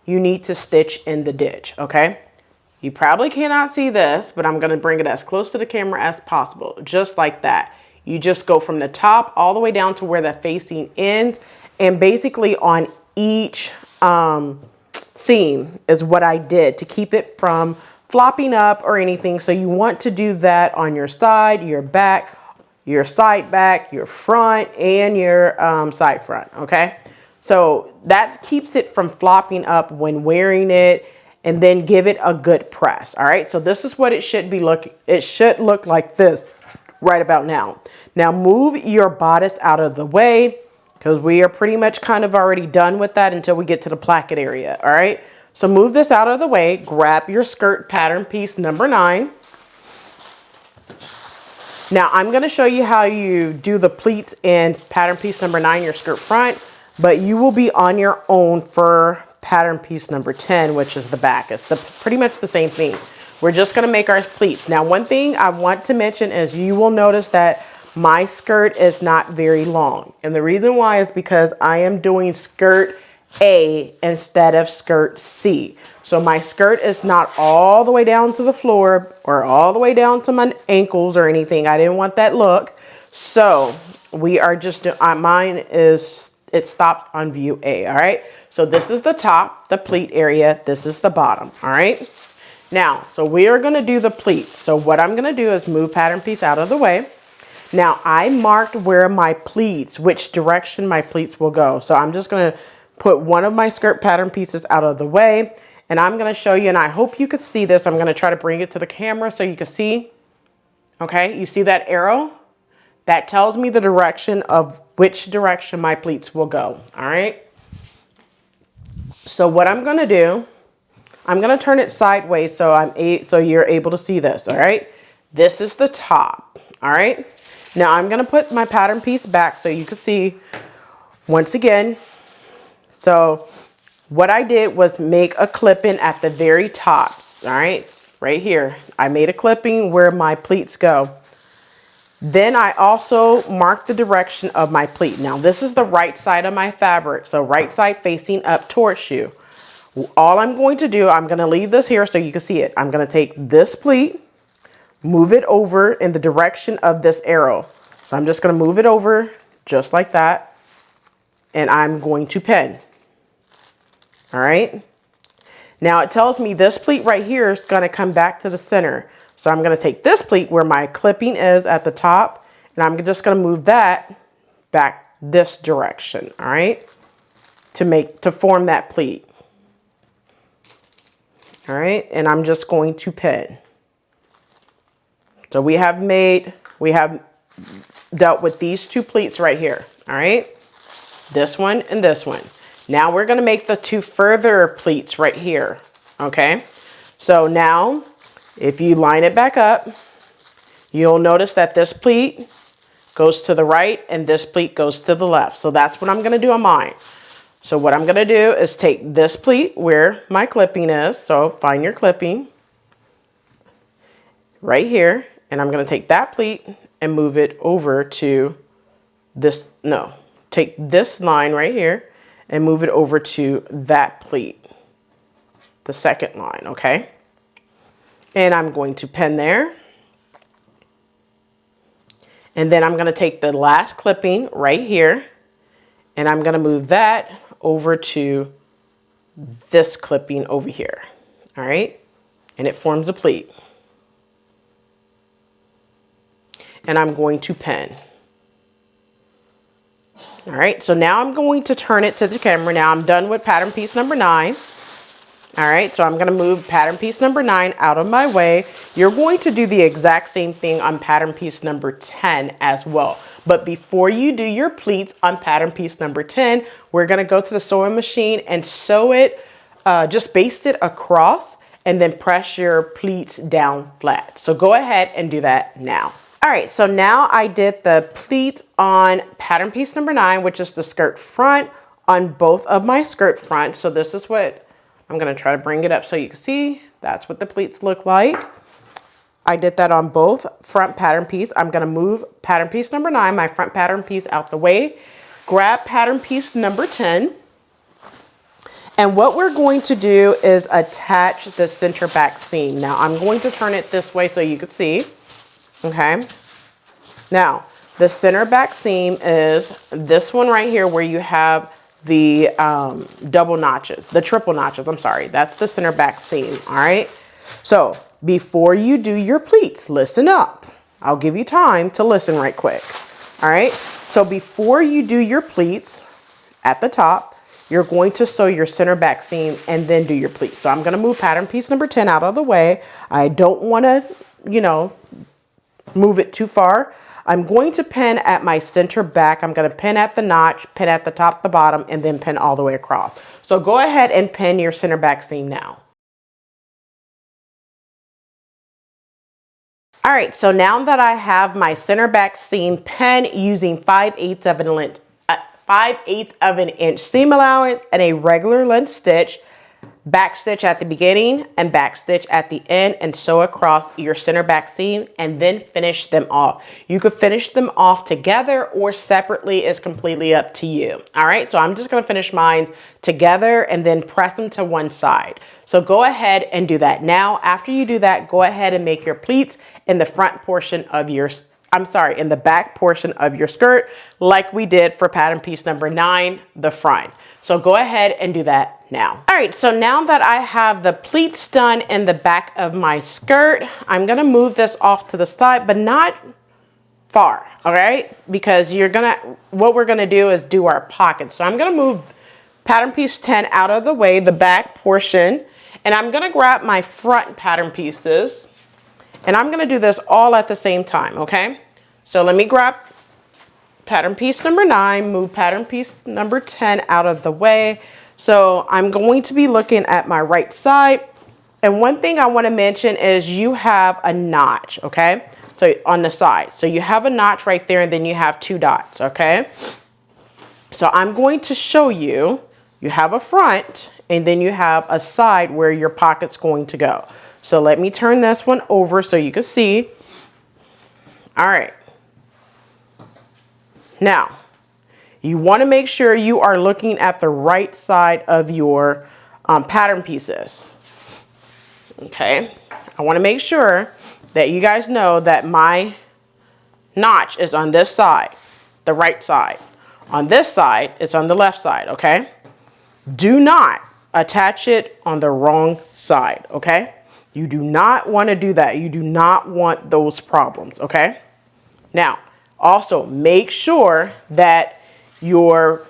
you need to stitch in the ditch, okay? You probably cannot see this, but I'm gonna bring it as close to the camera as possible, just like that. You just go from the top all the way down to where the facing ends, and basically on each seam is what I did to keep it from flopping up or anything. So you want to do that on your side, your back, your side back, your front, and your side front, okay? So that keeps it from flopping up when wearing it, and then give it a good press, all right? So this is what it should be looking. It should look like this right about now. Now move your bodice out of the way, because we are pretty much kind of already done with that until we get to the placket area, all right? So move this out of the way, grab your skirt pattern piece number 9. Now I'm gonna show you how you do the pleats in pattern piece number 9, your skirt front, but you will be on your own for pattern piece number 10, which is the back. It's pretty much the same thing. We're just gonna make our pleats. Now one thing I want to mention is you will notice that my skirt is not very long. And the reason why is because I am doing skirt A instead of skirt C. So my skirt is not all the way down to the floor or all the way down to my ankles or anything. I didn't want that look. So we are just, mine is, it stopped on view A, all right? So this is the top, the pleat area. This is the bottom, all right? Now, so we are gonna do the pleats. So what I'm gonna do is move pattern piece out of the way. Now I marked where my pleats, which direction my pleats will go. So I'm just gonna put one of my skirt pattern pieces out of the way, and I'm gonna show you, and I hope you could see this. I'm gonna try to bring it to the camera so you can see. Okay, you see that arrow? That tells me the direction of which direction my pleats will go, all right? So what I'm gonna do, I'm gonna turn it sideways so you're able to see this, all right? This is the top, all right? Now I'm gonna put my pattern piece back so you can see once again. So what I did was make a clipping at the very tops, all right? Right here, I made a clipping where my pleats go. Then I also marked the direction of my pleat. Now this is the right side of my fabric, so right side facing up towards you. All I'm going to do, I'm gonna leave this here so you can see it. I'm gonna take this pleat, move it over in the direction of this arrow. So I'm just gonna move it over just like that, and I'm going to pin. All right. Now it tells me this pleat right here is going to come back to the center. So I'm going to take this pleat where my clipping is at the top, and I'm just going to move that back this direction. All right. To form that pleat. All right. And I'm just going to pin. So we have dealt with these two pleats right here. All right. This one and this one. Now we're going to make the two further pleats right here, okay? So now, if you line it back up, you'll notice that this pleat goes to the right and this pleat goes to the left. So that's what I'm going to do on mine. So what I'm going to do is take this pleat where my clipping is. So find your clipping right here. And I'm going to take that pleat and move it over to this, take this line right here and move it over to that pleat, the second line, okay? And I'm going to pin there. And then I'm gonna take the last clipping right here, and I'm gonna move that over to this clipping over here, all right? And it forms a pleat. And I'm going to pin. All right, so now I'm going to turn it to the camera. Now I'm done with pattern piece number 9. All right, so I'm gonna move pattern piece number 9 out of my way. You're going to do the exact same thing on pattern piece number 10 as well. But before you do your pleats on pattern piece number 10, we're gonna go to the sewing machine and sew it, just baste it across and then press your pleats down flat. So go ahead and do that now. All right, so now I did the pleats on pattern piece number 9, which is the skirt front on both of my skirt fronts. So this is what, I'm gonna try to bring it up so you can see. That's what the pleats look like. I did that on both front pattern piece. I'm gonna move pattern piece number 9, my front pattern piece out the way, grab pattern piece number 10. And what we're going to do is attach the center back seam. Now I'm going to turn it this way so you can see. Okay, now the center back seam is this one right here where you have the double notches, the triple notches, I'm sorry. That's the center back seam, all right? So before you do your pleats, listen up. I'll give you time to listen right quick, all right? So before you do your pleats at the top, you're going to sew your center back seam and then do your pleats. So I'm gonna move pattern piece number 10 out of the way. I don't wanna, move it too far. I'm going to pin at my center back. I'm going to pin at the notch, pin at the top, the bottom, and then pin all the way across. So go ahead and pin your center back seam now. All right, so now that I have my center back seam pin using 5/8 of an inch seam allowance and a regular length stitch, back stitch at the beginning and back stitch at the end and sew across your center back seam and then finish them off. You could finish them off together or separately. It's completely up to you. All right, so I'm just going to finish mine together and then press them to one side. So go ahead and do that. Now, after you do that, go ahead and make your pleats in the front portion of your in the back portion of your skirt, like we did for pattern piece number 9, the front. So go ahead and do that now. All right, so now that I have the pleats done in the back of my skirt, I'm gonna move this off to the side, but not far, all right? Because what we're gonna do is do our pockets. So I'm gonna move pattern piece 10 out of the way, the back portion, and I'm gonna grab my front pattern pieces. And I'm gonna do this all at the same time, okay? So let me grab pattern piece number 9, move pattern piece number 10 out of the way. So I'm going to be looking at my right side. And one thing I wanna mention is you have a notch, okay? So on the side. So you have a notch right there and then you have 2 dots, okay? So I'm going to show you, you have a front and then you have a side where your pocket's going to go. So let me turn this one over so you can see. All right. Now, you want to make sure you are looking at the right side of your pattern pieces. Okay. I want to make sure that you guys know that my notch is on this side, the right side. On this side, it's on the left side, okay? Do not attach it on the wrong side, okay? You do not want to do that. You do not want those problems, okay? Now, also make sure that you are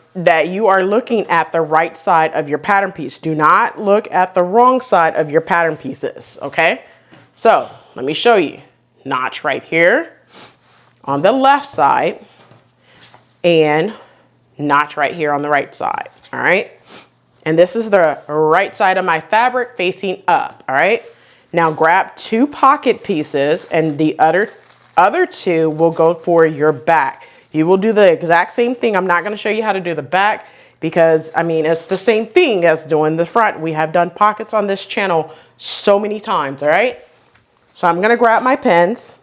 looking at the right side of your pattern piece. Do not look at the wrong side of your pattern pieces, okay? So, let me show you. Notch right here on the left side and notch right here on the right side, all right? And this is the right side of my fabric facing up, all right? Now grab 2 pocket pieces and the other 2 will go for your back. You will do the exact same thing. I'm not going to show you how to do the back because, I mean, it's the same thing as doing the front. We have done pockets on this channel so many times, all right? So I'm going to grab my pins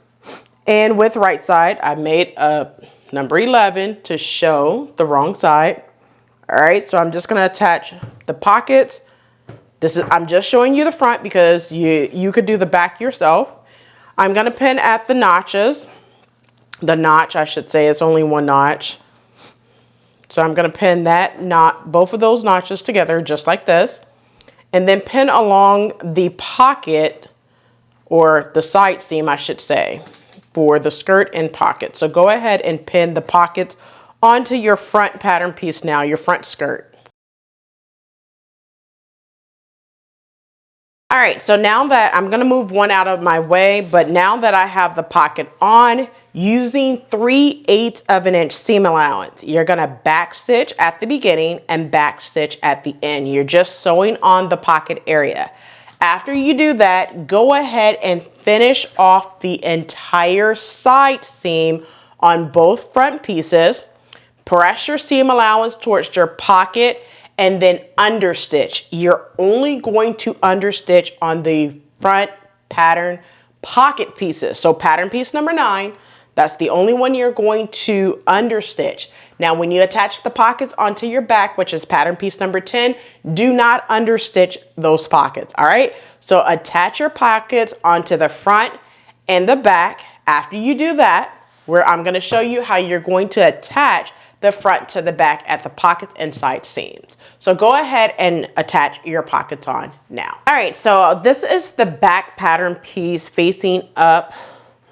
and with right side, I made a number 11 to show the wrong side. All right, so I'm just going to attach the pockets. I'm just showing you the front because you could do the back yourself. I'm going to pin at the notches. The notch, I should say, it's only 1 notch. So I'm going to pin both of those notches together just like this. And then pin along the pocket or the side seam, I should say, for the skirt and pocket. So go ahead and pin the pockets onto your front pattern piece now, your front skirt. All right, so now that I'm gonna move one out of my way, but now that I have the pocket on, using 3/8 of an inch seam allowance, you're gonna back stitch at the beginning and back stitch at the end. You're just sewing on the pocket area. After you do that, go ahead and finish off the entire side seam on both front pieces. Press your seam allowance towards your pocket and then understitch. You're only going to understitch on the front pattern pocket pieces. So pattern piece number 9, that's the only one you're going to understitch. Now, when you attach the pockets onto your back, which is pattern piece number 10, do not understitch those pockets, all right? So attach your pockets onto the front and the back. After you do that, I'm gonna show you how you're going to attach the front to the back at the pockets and side seams. So go ahead and attach your pockets on now. All right, so this is the back pattern piece facing up,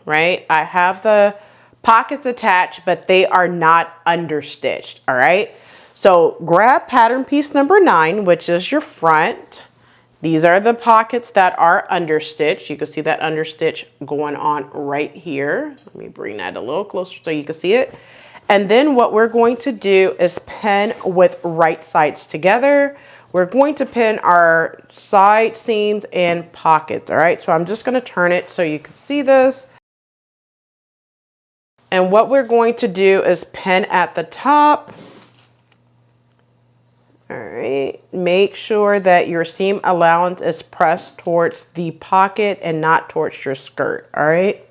right? I have the pockets attached, but they are not understitched, all right? So grab pattern piece number 9, which is your front. These are the pockets that are understitched. You can see that understitch going on right here. Let me bring that a little closer so you can see it. And then what we're going to do is pin with right sides together. We're going to pin our side seams and pockets, all right? So I'm just gonna turn it so you can see this. And what we're going to do is pin at the top All right, make sure that your seam allowance is pressed towards the pocket and not towards your skirt, all right?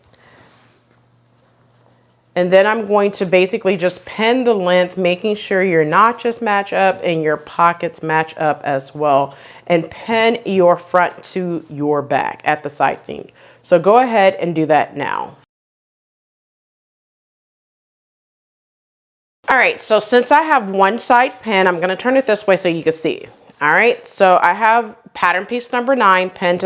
And then I'm going to basically just pin the length, making sure your notches match up and your pockets match up as well. And pin your front to your back at the side seams. So go ahead and do that now. All right, so since I have one side pin, I'm gonna turn it this way so you can see. All right, so I have pattern piece number 9 pinned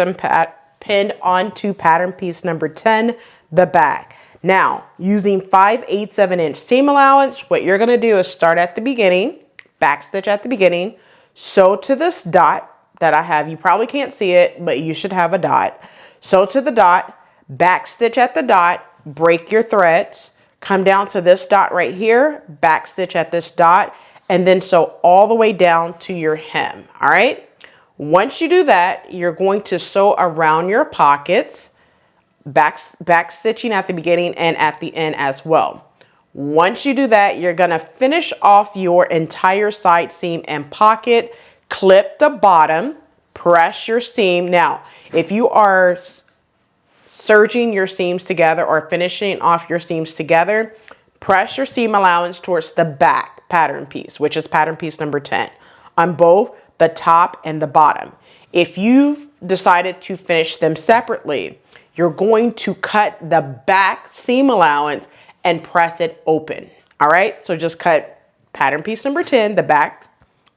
onto pattern piece number 10, the back. Now, using 5/8 inch seam allowance, what you're gonna do is start at the beginning, back stitch at the beginning, sew to this dot that I have. You probably can't see it, but you should have a dot. Sew to the dot, back stitch at the dot, break your threads, come down to this dot right here, back stitch at this dot, and then sew all the way down to your hem, all right? Once you do that, you're going to sew around your pockets, back stitching at the beginning and at the end as well. Once you do that, you're gonna finish off your entire side seam and pocket, clip the bottom, press your seam. Now, if you are serging your seams together or finishing off your seams together, press your seam allowance towards the back pattern piece, which is pattern piece number 10, on both the top and the bottom. If you decided to finish them separately, you're going to cut the back seam allowance and press it open. All right, so just cut pattern piece number 10, the back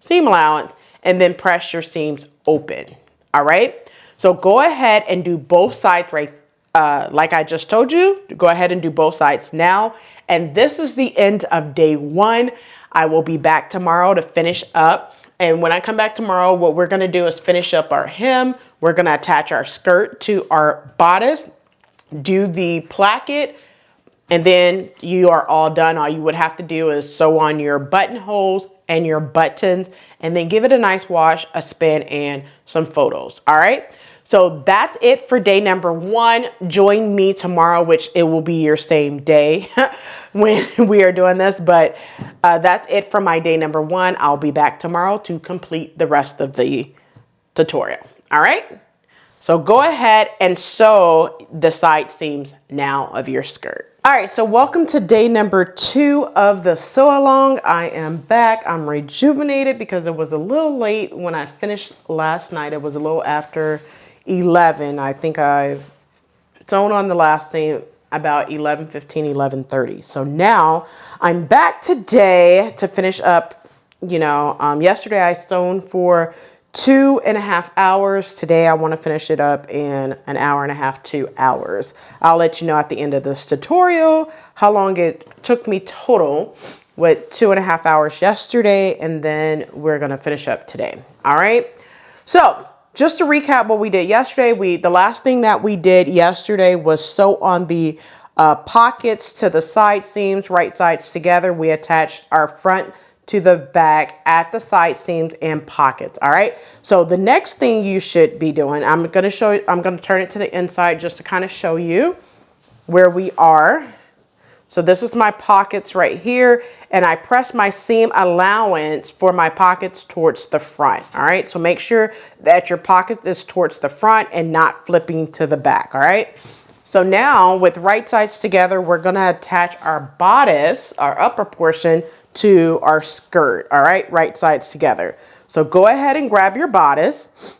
seam allowance, and then press your seams open. All right, so go ahead and do both sides right like I just told you. Go ahead and do both sides now. And this is the end of day 1. I will be back tomorrow to finish up. And when I come back tomorrow, what we're gonna do is finish up our hem. We're gonna attach our skirt to our bodice, do the placket, and then you are all done. All you would have to do is sew on your buttonholes and your buttons, and then give it a nice wash, a spin, and some photos. All right. So that's it for day number 1. Join me tomorrow, which it will be your same day when we are doing this. But that's it for my day number 1. I'll be back tomorrow to complete the rest of the tutorial. All right. So go ahead and sew the side seams now of your skirt. All right, so welcome to day number 2 of the sew along. I am back. I'm rejuvenated because it was a little late when I finished last night. It was a little after 11. I think I've sewn on the last seam about 11:15, 11:30. So now I'm back today to finish up. Yesterday I sewn for 2.5 hours. Today I want to finish it up in 1.5 hours, 2 hours. I'll let you know at the end of this tutorial how long it took me total with 2.5 hours yesterday, and then we're going to finish up today. All right. So just to recap what we did yesterday, the last thing that we did yesterday was sew on the pockets to the side seams, right sides together. We attached our front to the back at the side seams and pockets. All right. So the next thing you should be doing, I'm going to turn it to the inside just to kind of show you where we are. So this is my pockets right here, and I press my seam allowance for my pockets towards the front. All right. So make sure that your pocket is towards the front and not flipping to the back. All right. So now with right sides together, we're going to attach our bodice, our upper portion, to our skirt. All right sides together. So go ahead and grab your bodice.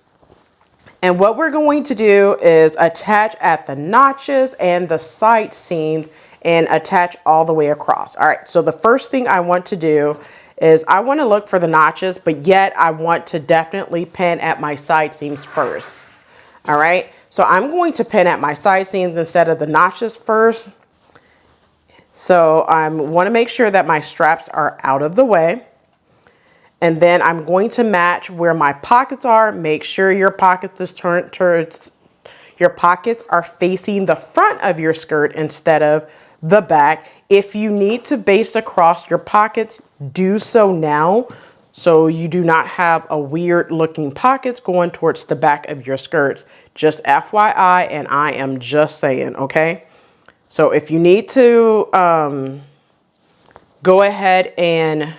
And what we're going to do is attach at the notches and the side seams and attach all the way across. All right. So the first thing I want to do is I want to look for the notches, but yet I want to definitely pin at my side seams first. All right. So I'm going to pin at my side seams instead of the notches first. So I want to make sure that my straps are out of the way. And then I'm going to match where my pockets are. Make sure your pockets your pockets are facing the front of your skirt instead of the back. If you need to baste across your pockets, do so now, so you do not have a weird looking pockets going towards the back of your skirts. Just FYI, and I am just saying, okay? So if you need to go ahead and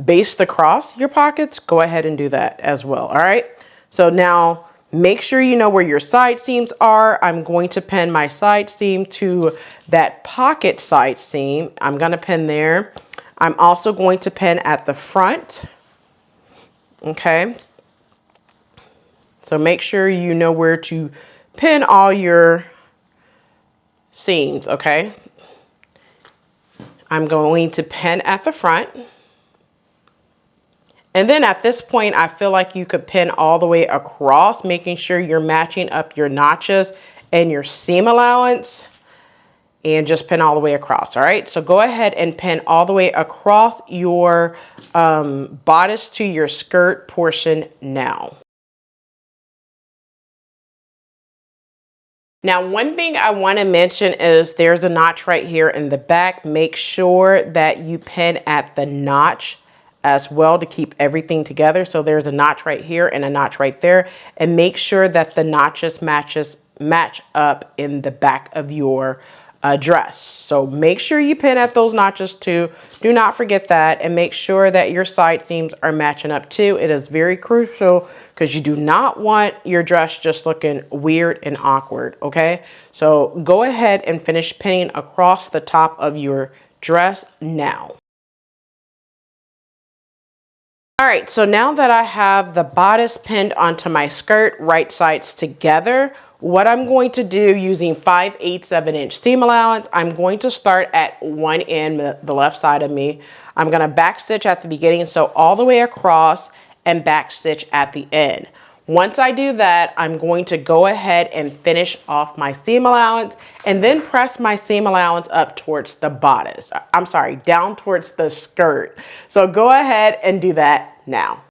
baste across your pockets, go ahead and do that as well. All right. So now make sure you know where your side seams are. I'm going to pin my side seam to that pocket side seam. I'm going to pin there. I'm also going to pin at the front. Okay. So make sure you know where to pin all your seams. Okay. I'm going to pin at the front. And then at this point, I feel like you could pin all the way across, making sure you're matching up your notches and your seam allowance, and just pin all the way across. All right, so go ahead and pin all the way across your bodice to your skirt portion now. Now, one thing I want to mention is there's a notch right here in the back. Make sure that you pin at the notch as well to keep everything together. So there's a notch right here and a notch right there, and make sure that the notches match up in the back of your dress. So make sure you pin at those notches too. Do not forget that, and make sure that your side seams are matching up too. It is very crucial because you do not want your dress just looking weird and awkward. Okay, so go ahead and finish pinning across the top of your dress now. All right, so now that I have the bodice pinned onto my skirt, right sides together, what I'm going to do using 5/8 of an inch seam allowance, I'm going to start at one end, the left side of me. I'm gonna back stitch at the beginning, so all the way across, and back stitch at the end. Once I do that, I'm going to go ahead and finish off my seam allowance and then press my seam allowance up towards the bodice. I'm sorry, down towards the skirt. So go ahead and do that now.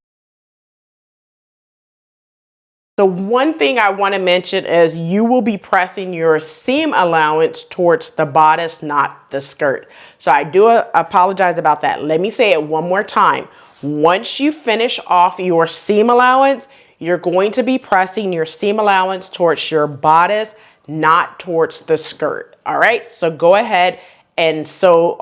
The one thing I want to mention is you will be pressing your seam allowance towards the bodice, not the skirt. So I do apologize about that. Let me say it one more time. Once you finish off your seam allowance, you're going to be pressing your seam allowance towards your bodice, not towards the skirt. All right, so go ahead and sew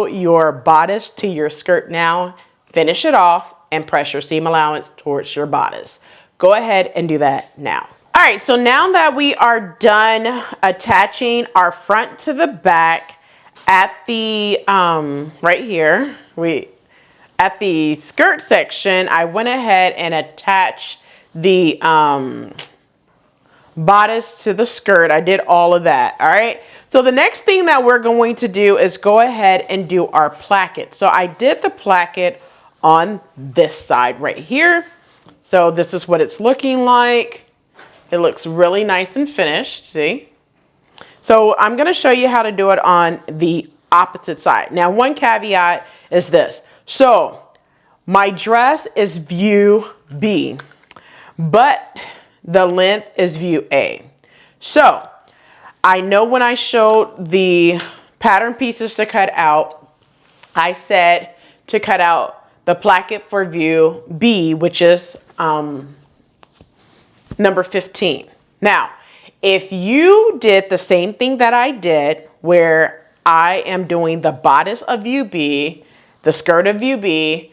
your bodice to your skirt now, finish it off, and press your seam allowance towards your bodice. Go ahead and do that now. All right, so now that we are done attaching our front to the back at the, right here, at the skirt section, I went ahead and attached the bodice to the skirt. I did all of that. All right. So the next thing that we're going to do is go ahead and do our placket. So I did the placket on this side right here. So this is what it's looking like. It looks really nice and finished. See? So I'm going to show you how to do it on the opposite side. Now, one caveat is this. So my dress is view B, but the length is view A. So I know when I showed the pattern pieces to cut out, I said to cut out the placket for view B, which is number 15. Now, if you did the same thing that I did, where I am doing the bodice of view B, the skirt of view B,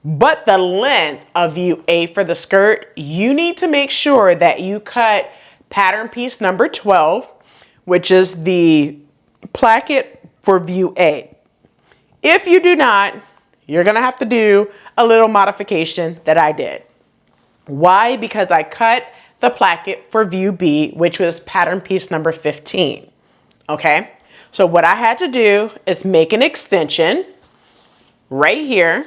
but the length of view A for the skirt, you need to make sure that you cut pattern piece number 12, which is the placket for view A. If you do not, you're gonna have to do a little modification that I did. Why? Because I cut the placket for view B, which was pattern piece number 15. Okay, so what I had to do is make an extension right here.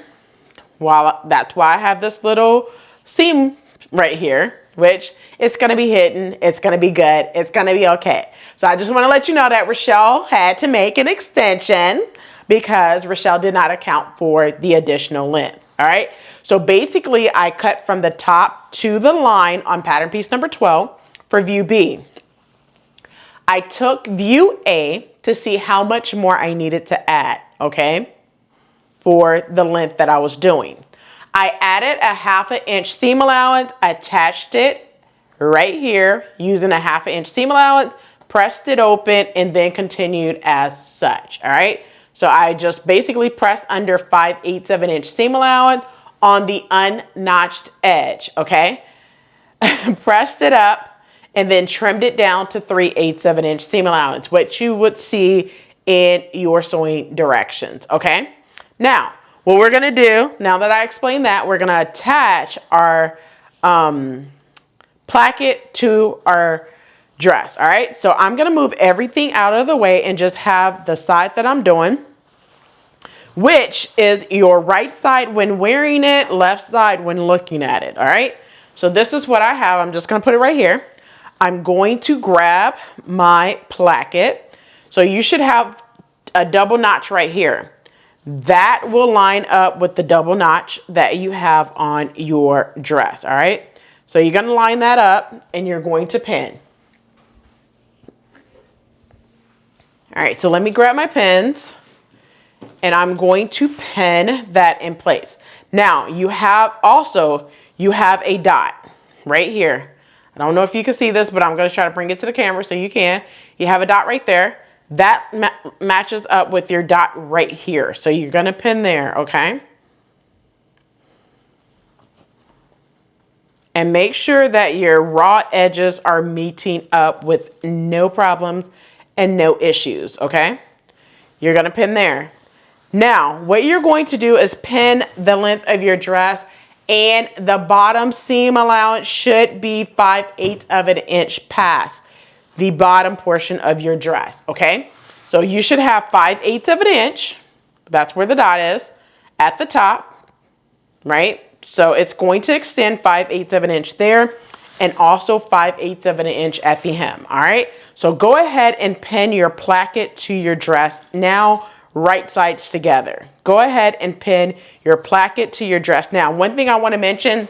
That's why I have this little seam right here, which it's going to be hidden. It's going to be good. It's going to be okay. So I just want to let you know that Rochelle had to make an extension because Rochelle did not account for the additional length. All right. So basically I cut from the top to the line on pattern piece number 12 for view B. I took view A to see how much more I needed to add. Okay, for the length that I was doing. I added a 1/2 inch seam allowance, attached it right here using a 1/2 inch seam allowance, pressed it open, and then continued as such. All right. So I just basically pressed under 5/8 of an inch seam allowance on the unnotched edge, okay? Pressed it up and then trimmed it down to 3/8 of an inch seam allowance, which you would see in your sewing directions, okay? Now, what we're gonna do, now that I explained that, we're gonna attach our placket to our dress, all right? So I'm gonna move everything out of the way and just have the side that I'm doing, which is your right side when wearing it, left side when looking at it, all right? So this is what I have. I'm just gonna put it right here. I'm going to grab my placket. So you should have a double notch right here. That will line up with the double notch that you have on your dress, all right? So you're gonna line that up and you're going to pin. All right, so let me grab my pins and I'm going to pin that in place. Now you have a dot right here. I don't know if you can see this, but I'm gonna try to bring it to the camera so you can. You have a dot right there. That matches up with your dot right here. So you're gonna pin there, okay? And make sure that your raw edges are meeting up with no problems and no issues, okay? You're gonna pin there. Now, what you're going to do is pin the length of your dress, and the bottom seam allowance should be 5/8 of an inch past the bottom portion of your dress, okay? So you should have 5/8 of an inch, that's where the dot is, at the top, right? So it's going to extend 5/8 of an inch there, and also 5/8 of an inch at the hem, all right? So go ahead and pin your placket to your dress now, right sides together. Go ahead and pin your placket to your dress. Now, one thing I want to mention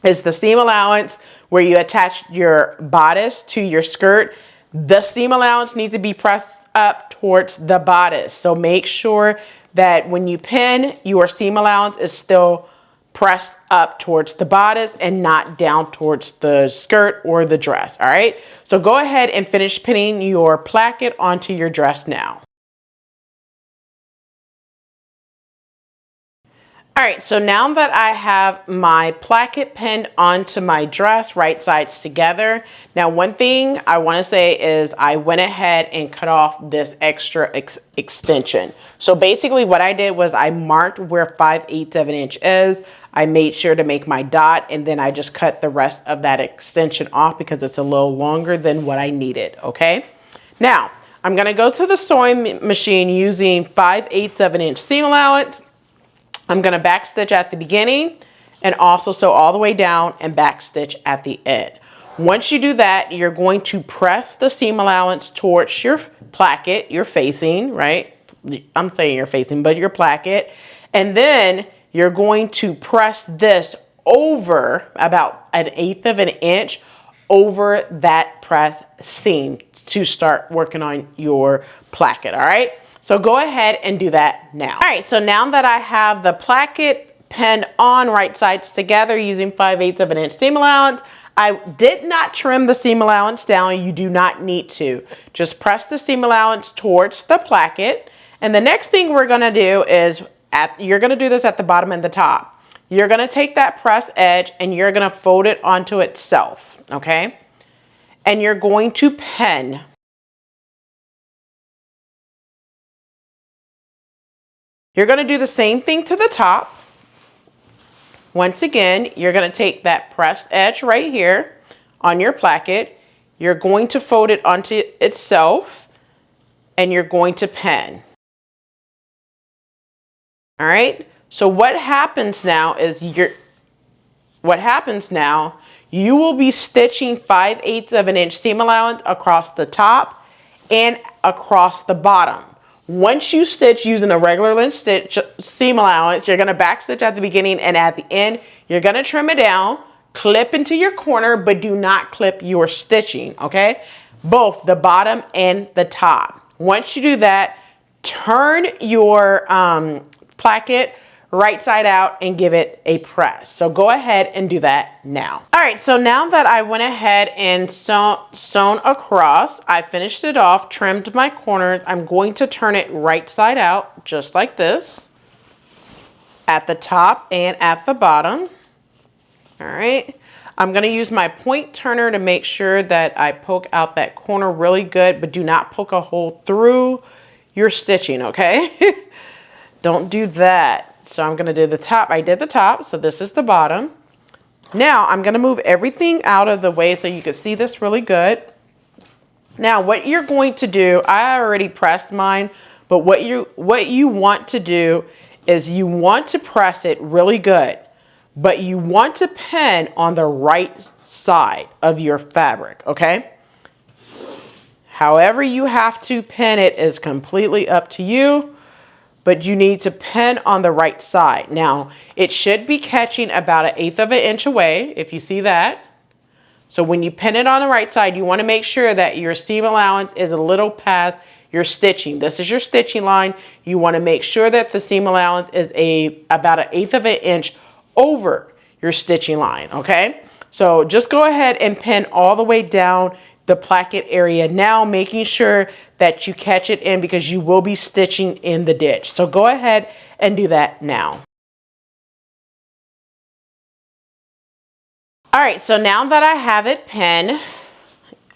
is the seam allowance where you attach your bodice to your skirt. The seam allowance needs to be pressed up towards the bodice. So make sure that when you pin, your seam allowance is still pressed up towards the bodice and not down towards the skirt or the dress, all right? So go ahead and finish pinning your placket onto your dress now. All right, so now that I have my placket pinned onto my dress, right sides together. Now, one thing I want to say is I went ahead and cut off this extra extension. So basically what I did was I marked where 5/8 of an inch is. I made sure to make my dot, and then I just cut the rest of that extension off because it's a little longer than what I needed, okay? Now, I'm gonna go to the sewing machine using 5/8 of an inch seam allowance. I'm gonna backstitch at the beginning and also sew all the way down and backstitch at the end. Once you do that, you're going to press the seam allowance towards your placket, your facing, right? I'm saying your facing, but your placket. And then you're going to press this over about 1/8 of an inch over that press seam to start working on your placket, all right? So go ahead and do that now. All right, so now that I have the placket pinned on right sides together using 5/8 of an inch seam allowance, I did not trim the seam allowance down. You do not need to. Just press the seam allowance towards the placket. And the next thing we're gonna do is, you're gonna do this at the bottom and the top. You're gonna take that press edge and you're gonna fold it onto itself, okay? And you're going to pin. You're gonna do the same thing to the top. Once again, you're gonna take that pressed edge right here on your placket. You're going to fold it onto itself and you're going to pin. All right, so what happens now is you will be stitching 5/8 of an inch seam allowance across the top and across the bottom. Once you stitch using a regular length stitch seam allowance, you're gonna backstitch at the beginning, and at the end, you're gonna trim it down, clip into your corner, but do not clip your stitching, okay? Both the bottom and the top. Once you do that, turn your placket right side out and give it a press. So go ahead and do that now. All right, so now that I went ahead and sewn across, I finished it off, trimmed my corners. I'm going to turn it right side out, just like this, at the top and at the bottom. All right, I'm gonna use my point turner to make sure that I poke out that corner really good, but do not poke a hole through your stitching, okay? Don't do that. So I'm gonna do the top. I did the top, so this is the bottom. Now I'm gonna move everything out of the way so you can see this really good. Now what you're going to do, I already pressed mine, but what you want to do is you want to press it really good, but you want to pin on the right side of your fabric, okay? However you have to pin it is completely up to you, but you need to pin on the right side. Now, it should be catching about 1/8 of an inch away, if you see that. So when you pin it on the right side, you want to make sure that your seam allowance is a little past your stitching. This is your stitching line. You want to make sure that the seam allowance is about 1/8 of an inch over your stitching line, okay? So just go ahead and pin all the way down the placket area now, making sure that you catch it in because you will be stitching in the ditch. So go ahead and do that now. All right, so now that I have it pinned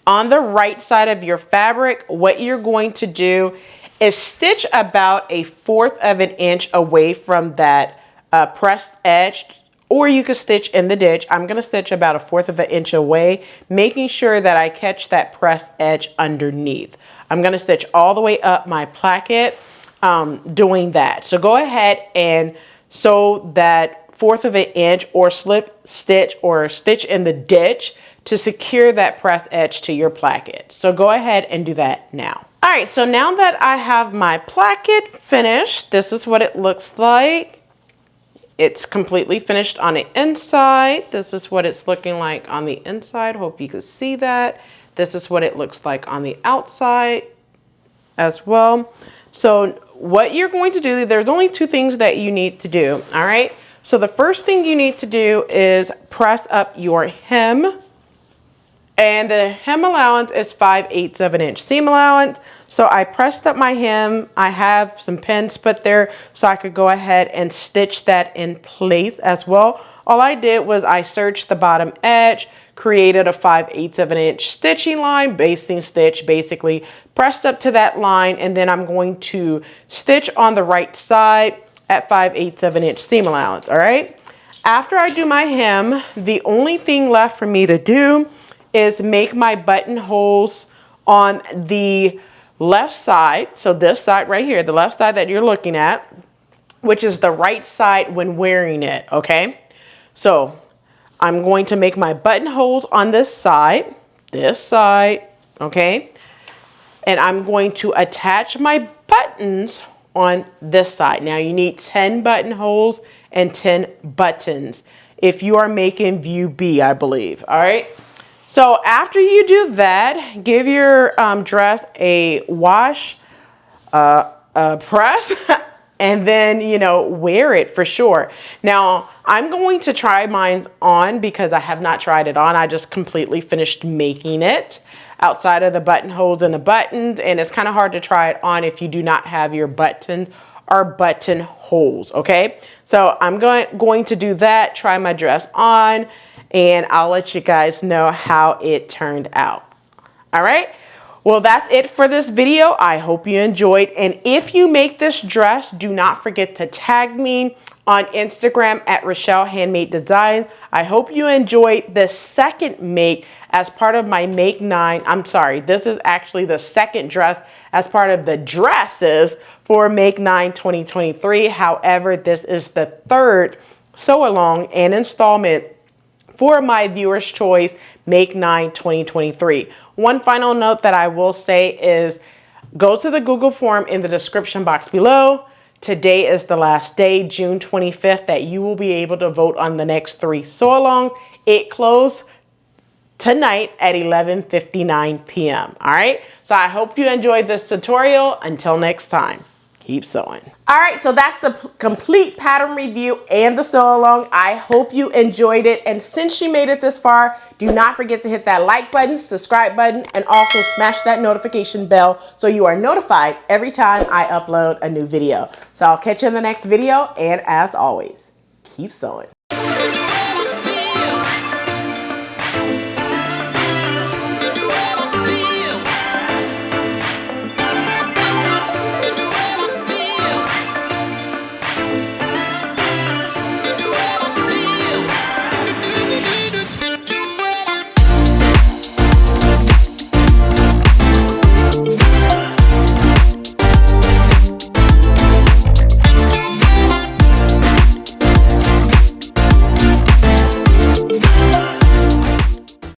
on the right side of your fabric, what you're going to do is stitch about 1/4 of an inch away from that pressed edge, or you could stitch in the ditch. I'm gonna stitch about 1/4 of an inch away, making sure that I catch that pressed edge underneath. I'm gonna stitch all the way up my placket doing that. So go ahead and sew that 1/4 of an inch or slip stitch or stitch in the ditch to secure that pressed edge to your placket. So go ahead and do that now. All right, so now that I have my placket finished, this is what it looks like. It's completely finished on the inside. This is what it's looking like on the inside. Hope you can see that. This is what it looks like on the outside as well. So what you're going to do, there's only 2 things that you need to do, all right? So the first thing you need to do is press up your hem. And the hem allowance is 5/8 of an inch seam allowance. So I pressed up my hem. I have some pins put there so I could go ahead and stitch that in place as well. All I did was I searched the bottom edge, created a 5/8 of an inch stitching line, basting stitch, basically pressed up to that line, and then I'm going to stitch on the right side at 5/8 of an inch seam allowance, all right? After I do my hem, the only thing left for me to do is make my buttonholes on the left side. So this side right here, the left side that you're looking at, which is the right side when wearing it, okay? So I'm going to make my buttonholes on this side, okay? And I'm going to attach my buttons on this side. Now you need 10 buttonholes and 10 buttons if you are making view B, I believe, all right? So after you do that, give your dress a wash, press, and then, you know, wear it for sure. Now, I'm going to try mine on because I have not tried it on. I just completely finished making it outside of the buttonholes and the buttons, and it's kind of hard to try it on if you do not have your buttons or buttonholes, okay? So I'm going to do that, try my dress on, and I'll let you guys know how it turned out. All right. Well, that's it for this video. I hope you enjoyed. And if you make this dress, do not forget to tag me on Instagram at Rochelle.Handmade.Designs. I hope you enjoyed the second make as part of my Make 9. I'm sorry, this is actually the second dress as part of the dresses for Make 9 2023. However, this is the third sew along and installment for my viewer's choice Make 9 2023. One final note that I will say is go to the Google form in the description box below. Today is the last day, June 25th, that you will be able to vote on the next 3 sew-alongs. It closed tonight at 11:59 p.m. All right, so I hope you enjoyed this tutorial. Until next time. keep sewing. All right, so that's the complete pattern review and the sew along. I hope you enjoyed it. And since you made it this far, do not forget to hit that like button, subscribe button, and also smash that notification bell so you are notified every time I upload a new video. So I'll catch you in the next video. And as always, keep sewing.